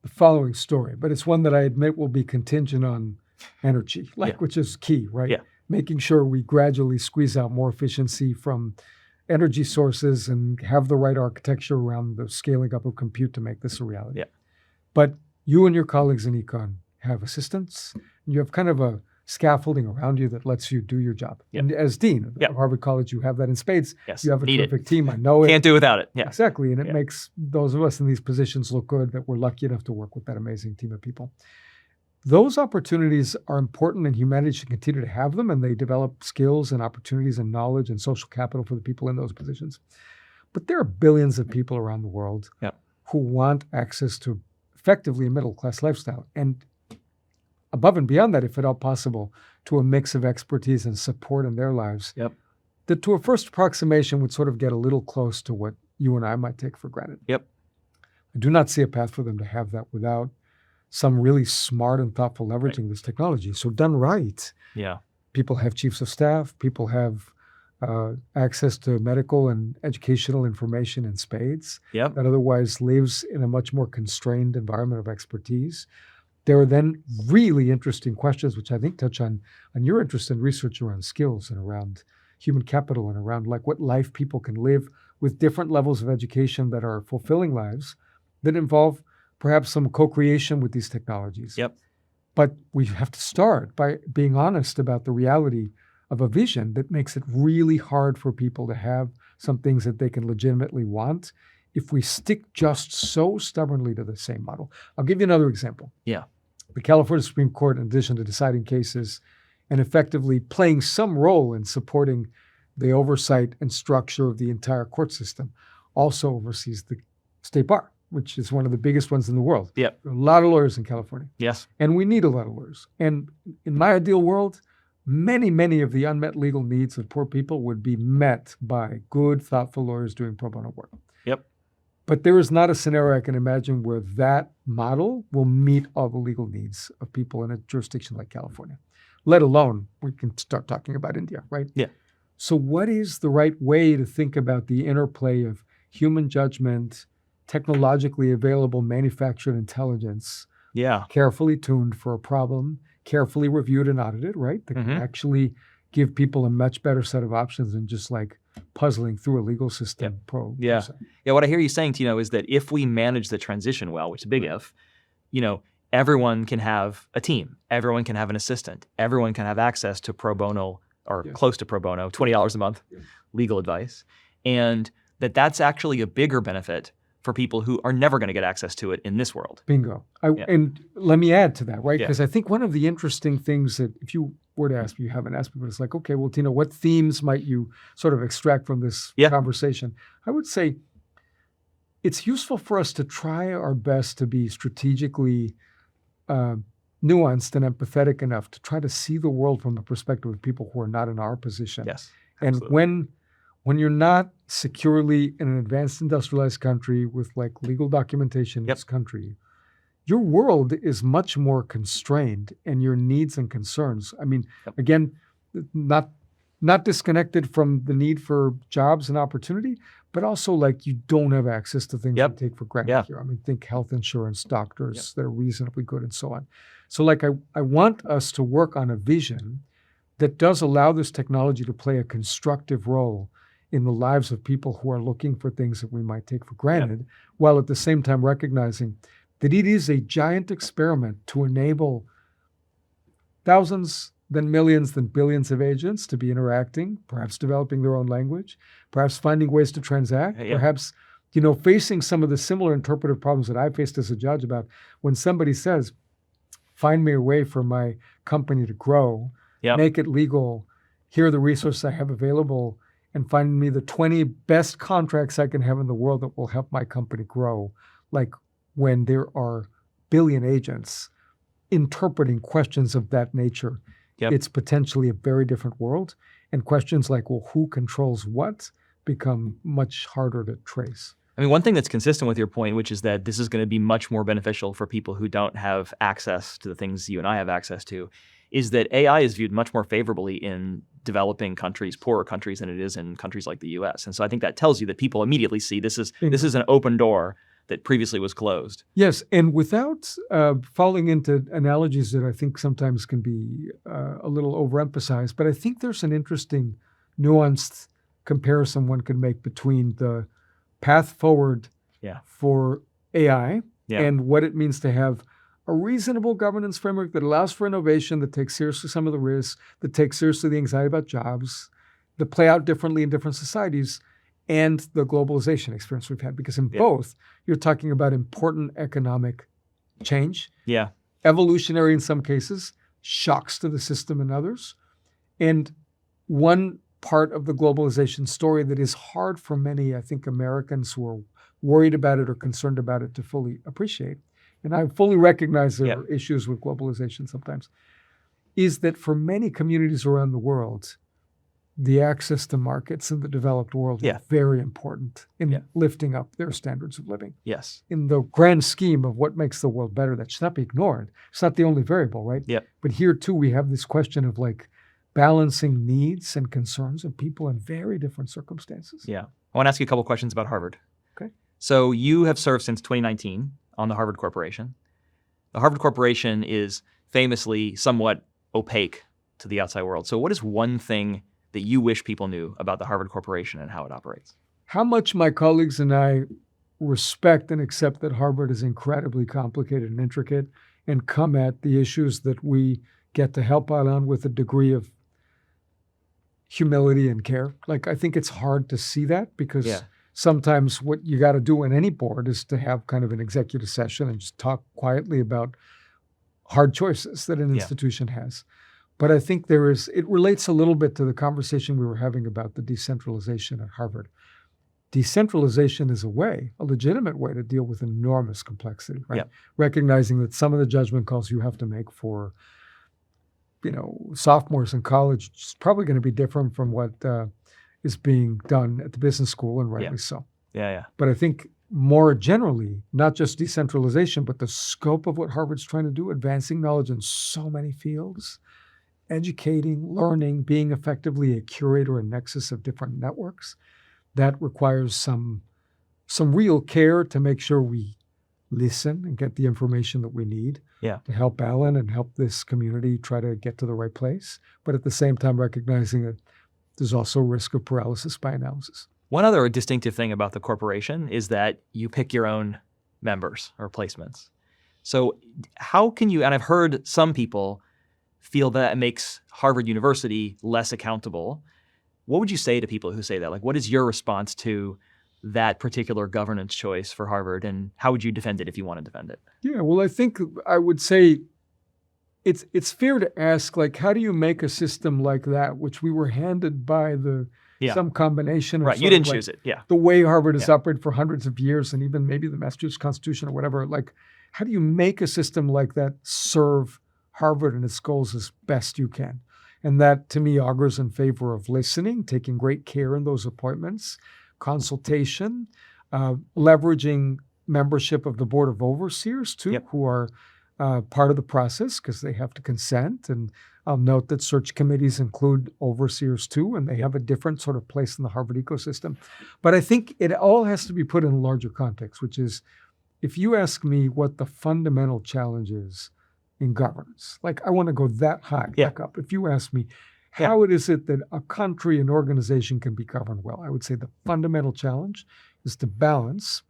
the following story, but it's one that I admit will be contingent on energy, which is key, right? Yeah. Making sure we gradually squeeze out more efficiency from energy sources and have the right architecture around the scaling up of compute to make this a reality. Yeah. But you and your colleagues in econ have assistants. You have kind of a scaffolding around you that lets you do your job. Yep. And as dean of Harvard College, you have that in spades. Yes. You have a terrific team. I know it. Can't do without it. Yeah. Exactly. And it makes those of us in these positions look good that we're lucky enough to work with that amazing team of people. Those opportunities are important, and humanity should continue to have them, and they develop skills and opportunities and knowledge and social capital for the people in those positions. But there are billions of people around the world who want access to effectively a middle-class lifestyle, and above and beyond that, if at all possible, to a mix of expertise and support in their lives that to a first approximation would sort of get a little close to what you and I might take for granted. Yep. I do not see a path for them to have that without some really smart and thoughtful leveraging this technology. So done right, people have chiefs of staff, people have access to medical and educational information in spades that otherwise lives in a much more constrained environment of expertise. There are then really interesting questions, which I think touch on your interest in research around skills and around human capital and around what life people can live with different levels of education that are fulfilling lives that involve perhaps some co-creation with these technologies. Yep. But we have to start by being honest about the reality of a vision that makes it really hard for people to have some things that they can legitimately want if we stick just so stubbornly to the same model. I'll give you another example. Yeah. The California Supreme Court, in addition to deciding cases and effectively playing some role in supporting the oversight and structure of the entire court system, also oversees the state bar, which is one of the biggest ones in the world. Yep. There are a lot of lawyers in California. Yes. And we need a lot of lawyers. And in my ideal world, many, many of the unmet legal needs of poor people would be met by good, thoughtful lawyers doing pro bono work. Yep. But there is not a scenario I can imagine where that model will meet all the legal needs of people in a jurisdiction like California, let alone we can start talking about India, right? Yeah. So what is the right way to think about the interplay of human judgment, technologically available manufactured intelligence, carefully tuned for a problem, carefully reviewed and audited, right? That can actually give people a much better set of options than just puzzling through a legal system. Yeah. What I hear you saying, Tino, is that if we manage the transition well, which is a big if, everyone can have a team, everyone can have an assistant, everyone can have access to pro bono or close to pro bono, $20 a month legal advice, and that's actually a bigger benefit for people who are never going to get access to it in this world. Bingo. And let me add to that, right? Because I think one of the interesting things that if you were to ask me, you haven't asked me, but it's okay, well, Tino, what themes might you sort of extract from this conversation? I would say it's useful for us to try our best to be strategically nuanced and empathetic enough to try to see the world from the perspective of people who are not in our position. Yes, absolutely. And when you're not securely in an advanced industrialized country with like legal documentation in this country, your world is much more constrained and your needs and concerns. I mean, again, not disconnected from the need for jobs and opportunity, but also like you don't have access to things you take for granted here. I mean, think health insurance, doctors that are reasonably good and so on. So like I want us to work on a vision that does allow this technology to play a constructive role in the lives of people who are looking for things that we might take for granted, while at the same time recognizing that it is a giant experiment to enable thousands, then millions, then billions of agents to be interacting, perhaps developing their own language, perhaps finding ways to transact, perhaps, facing some of the similar interpretive problems that I faced as a judge about when somebody says, find me a way for my company to grow, make it legal, here are the resources I have available, and find me the 20 best contracts I can have in the world that will help my company grow. Like when there are billion agents interpreting questions of that nature, it's potentially a very different world. And questions like, well, who controls what become much harder to trace. I mean, one thing that's consistent with your point, which is that this is going to be much more beneficial for people who don't have access to the things you and I have access to, is that AI is viewed much more favorably in developing countries, poorer countries, than it is in countries like the US. And so I think that tells you that people immediately see this is an open door that previously was closed. Yes, and without falling into analogies that I think sometimes can be a little overemphasized, but I think there's an interesting nuanced comparison one can make between the path forward for AI and what it means to have a reasonable governance framework that allows for innovation, that takes seriously some of the risks, that takes seriously the anxiety about jobs, that play out differently in different societies, and the globalization experience we've had. Because in both, you're talking about important economic change, evolutionary in some cases, shocks to the system in others. And one part of the globalization story that is hard for many, I think, Americans who are worried about it or concerned about it to fully appreciate, and I fully recognize there are issues with globalization sometimes, is that for many communities around the world, the access to markets in the developed world is very important in lifting up their standards of living. Yes. In the grand scheme of what makes the world better, that should not be ignored. It's not the only variable, right? But here too, we have this question of like balancing needs and concerns of people in very different circumstances. I want to ask you a couple questions about Harvard. Okay. So you have served since 2019 on the Harvard Corporation. The Harvard Corporation is famously somewhat opaque to the outside world. So what is one thing that you wish people knew about the Harvard Corporation and how it operates? How much my colleagues and I respect and accept that Harvard is incredibly complicated and intricate and come at the issues that we get to help out on with a degree of humility and care. Like, I think it's hard to see that because sometimes what you got to do in any board is to have kind of an executive session and just talk quietly about hard choices that an institution has. But I think it relates a little bit to the conversation we were having about the decentralization at Harvard. Decentralization is a legitimate way to deal with enormous complexity, right? Recognizing that some of the judgment calls you have to make for, sophomores in college is probably going to be different from what is being done at the business school, and rightly so. But I think more generally, not just decentralization, but the scope of what Harvard's trying to do, advancing knowledge in so many fields, educating, learning, being effectively a curator and nexus of different networks, that requires some real care to make sure we listen and get the information that we need to help Alan and help this community try to get to the right place. But at the same time, recognizing that there's also risk of paralysis by analysis. One other distinctive thing about the corporation is that you pick your own members or placements. So how can you, and I've heard some people feel that it makes Harvard University less accountable. What would you say to people who say that? Like, what is your response to that particular governance choice for Harvard, and how would you defend it if you want to defend it? Yeah, well, I think I would say it's fair to ask, like, how do you make a system like that, which we were handed by some combination of right, you didn't choose it. The way Harvard has operated for hundreds of years, and even maybe the Massachusetts Constitution or whatever. Like, how do you make a system like that serve Harvard and its goals as best you can? And that, to me, augurs in favor of listening, taking great care in those appointments, consultation, leveraging membership of the Board of Overseers, too, who are part of the process because they have to consent. And I'll note that search committees include overseers, too, and they have a different sort of place in the Harvard ecosystem. But I think it all has to be put in a larger context, which is, if you ask me what the fundamental challenge is in governance, like I want to go that high, back up. If you ask me, how it is it that a country, an organization can be governed well, I would say the fundamental challenge is to balance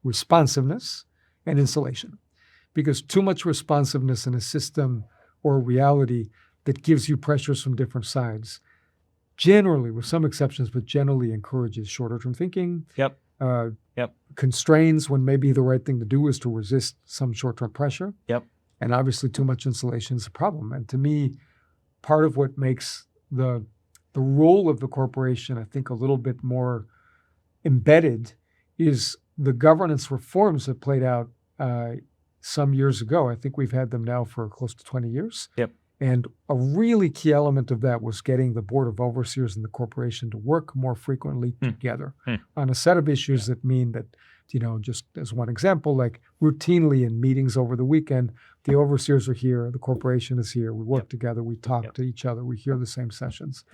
responsiveness and insulation. Because too much responsiveness in a system or a reality that gives you pressures from different sides, generally, with some exceptions, but generally encourages shorter-term thinking, constrains when maybe the right thing to do is to resist some short-term pressure. And obviously too much insulation is a problem. And to me, part of what makes the role of the corporation, I think, a little bit more embedded is the governance reforms that played out some years ago. I think we've had them now for close to 20 years. And a really key element of that was getting the Board of Overseers and the corporation to work more frequently together on a set of issues that mean that, just as one example, like routinely in meetings over the weekend, the overseers are here, the corporation is here, we work together, we talk to each other, we hear the same sessions.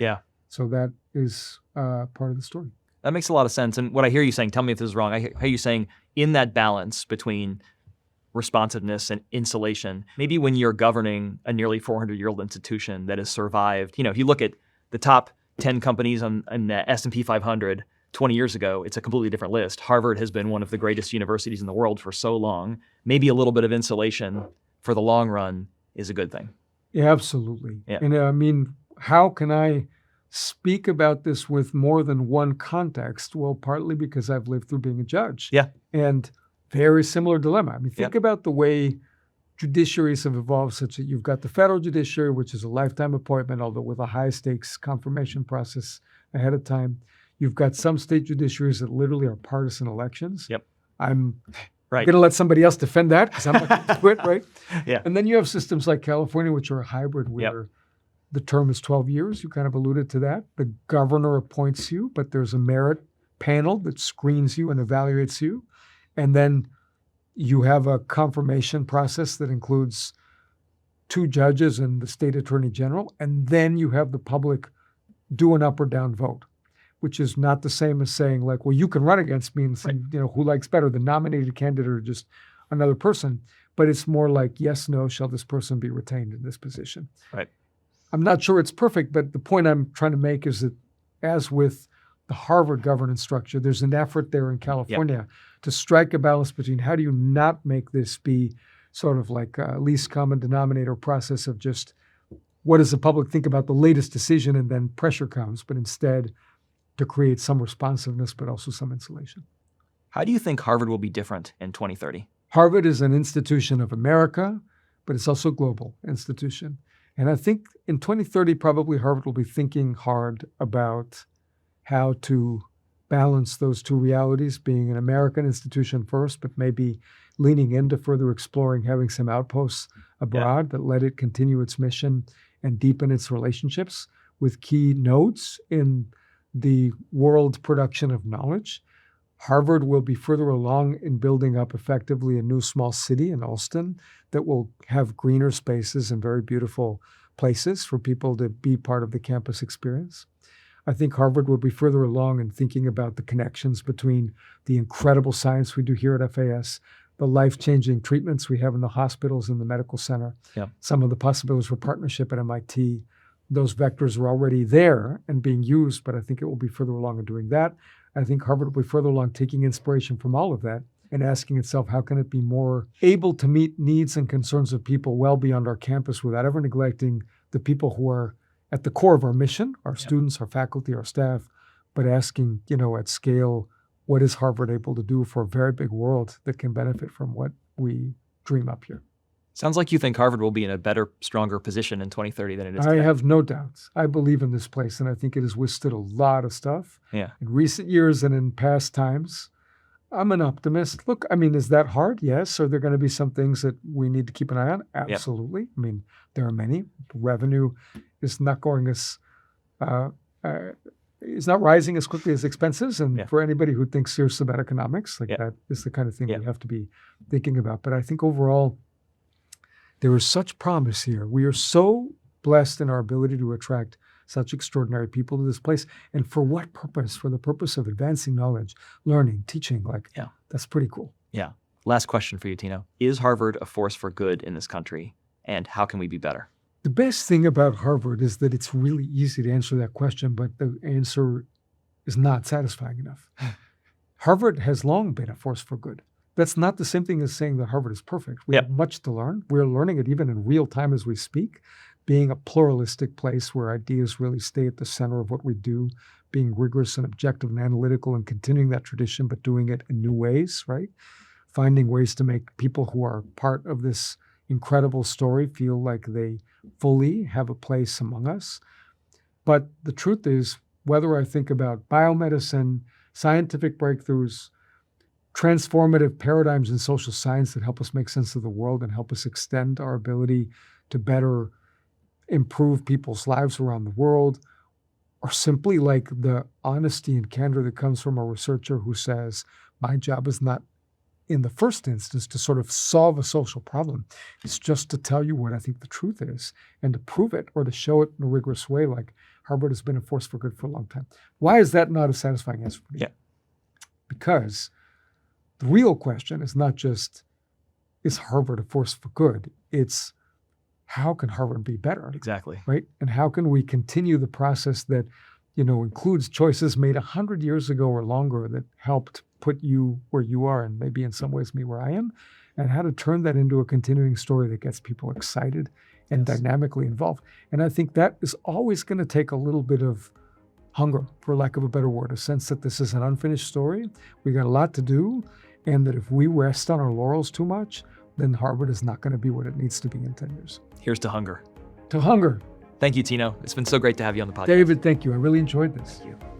So that is part of the story. That makes a lot of sense. And what I hear you saying, tell me if this is wrong, I hear you saying in that balance between responsiveness and insulation, maybe when you're governing a nearly 400-year-old institution that has survived, if you look at the top 10 companies on the S&P 500 20 years ago, it's a completely different list. Harvard has been one of the greatest universities in the world for so long. Maybe a little bit of insulation for the long run is a good thing. Yeah, absolutely. And I mean, how can I speak about this with more than one context? Well, partly because I've lived through being a judge. And very similar dilemma. I mean, think about the way judiciaries have evolved, such that you've got the federal judiciary, which is a lifetime appointment, although with a high-stakes confirmation process ahead of time. You've got some state judiciaries that literally are partisan elections. I'm going to let somebody else defend that because I'm not going to do it, right? And then you have systems like California, which are a hybrid where the term is 12 years. You kind of alluded to that. The governor appoints you, but there's a merit panel that screens you and evaluates you. And then you have a confirmation process that includes 2 judges and the state attorney general. And then you have the public do an up or down vote, which is not the same as saying like, well, you can run against me and say, who likes better, the nominated candidate or just another person. But it's more like, yes, no, shall this person be retained in this position? I'm not sure it's perfect, but the point I'm trying to make is that as with the Harvard governance structure, there's an effort there in California to strike a balance between how do you not make this be sort of like a least common denominator process of just what does the public think about the latest decision and then pressure comes, but instead to create some responsiveness, but also some insulation. How do you think Harvard will be different in 2030? Harvard is an institution of America, but it's also a global institution. And I think in 2030, probably Harvard will be thinking hard about how to balance those two realities, being an American institution first, but maybe leaning into further exploring, having some outposts abroad that let it continue its mission and deepen its relationships with key nodes in the world production of knowledge. Harvard will be further along in building up effectively a new small city in Alston that will have greener spaces and very beautiful places for people to be part of the campus experience. I think Harvard will be further along in thinking about the connections between the incredible science we do here at FAS, the life-changing treatments we have in the hospitals and the medical center, some of the possibilities for partnership at MIT. Those vectors are already there and being used, but I think it will be further along in doing that. I think Harvard will be further along taking inspiration from all of that and asking itself, how can it be more able to meet needs and concerns of people well beyond our campus without ever neglecting the people who are at the core of our mission, our students, our faculty, our staff, but asking, at scale, what is Harvard able to do for a very big world that can benefit from what we dream up here? Sounds like you think Harvard will be in a better, stronger position in 2030 than it is today. I have no doubts. I believe in this place, and I think it has withstood a lot of stuff in recent years and in past times. I'm an optimist. Look, is that hard? Yes. Are there going to be some things that we need to keep an eye on? Absolutely. There are many. Revenue is not going as is not rising as quickly as expenses. And for anybody who thinks seriously about economics, like that is the kind of thing we have to be thinking about. But I think overall, there is such promise here. We are so blessed in our ability to attract such extraordinary people to this place. And for what purpose? For the purpose of advancing knowledge, learning, teaching. That's pretty cool. Yeah. Last question for you, Tino. Is Harvard a force for good in this country? And how can we be better? The best thing about Harvard is that it's really easy to answer that question, but the answer is not satisfying enough. Harvard has long been a force for good. That's not the same thing as saying that Harvard is perfect. We have much to learn. We're learning it even in real time as we speak, being a pluralistic place where ideas really stay at the center of what we do, being rigorous and objective and analytical and continuing that tradition, but doing it in new ways, right? Finding ways to make people who are part of this incredible story feel like they fully have a place among us. But the truth is, whether I think about biomedicine, scientific breakthroughs, transformative paradigms in social science that help us make sense of the world and help us extend our ability to better improve people's lives around the world, or simply like the honesty and candor that comes from a researcher who says, my job is not in the first instance to sort of solve a social problem. It's just to tell you what I think the truth is and to prove it or to show it in a rigorous way, like Harvard has been a force for good for a long time. Why is that not a satisfying answer for me? Because the real question is not just, is Harvard a force for good? It's, how can Harvard be better? Exactly. Right? And how can we continue the process that, includes choices made 100 years ago or longer that helped put you where you are and maybe in some ways me where I am, and how to turn that into a continuing story that gets people excited and dynamically involved. And I think that is always going to take a little bit of hunger, for lack of a better word, a sense that this is an unfinished story. We got a lot to do, and that if we rest on our laurels too much, then Harvard is not going to be what it needs to be in 10 years. Here's to hunger. To hunger. Thank you, Tino. It's been so great to have you on the podcast. David, thank you. I really enjoyed this. Thank you.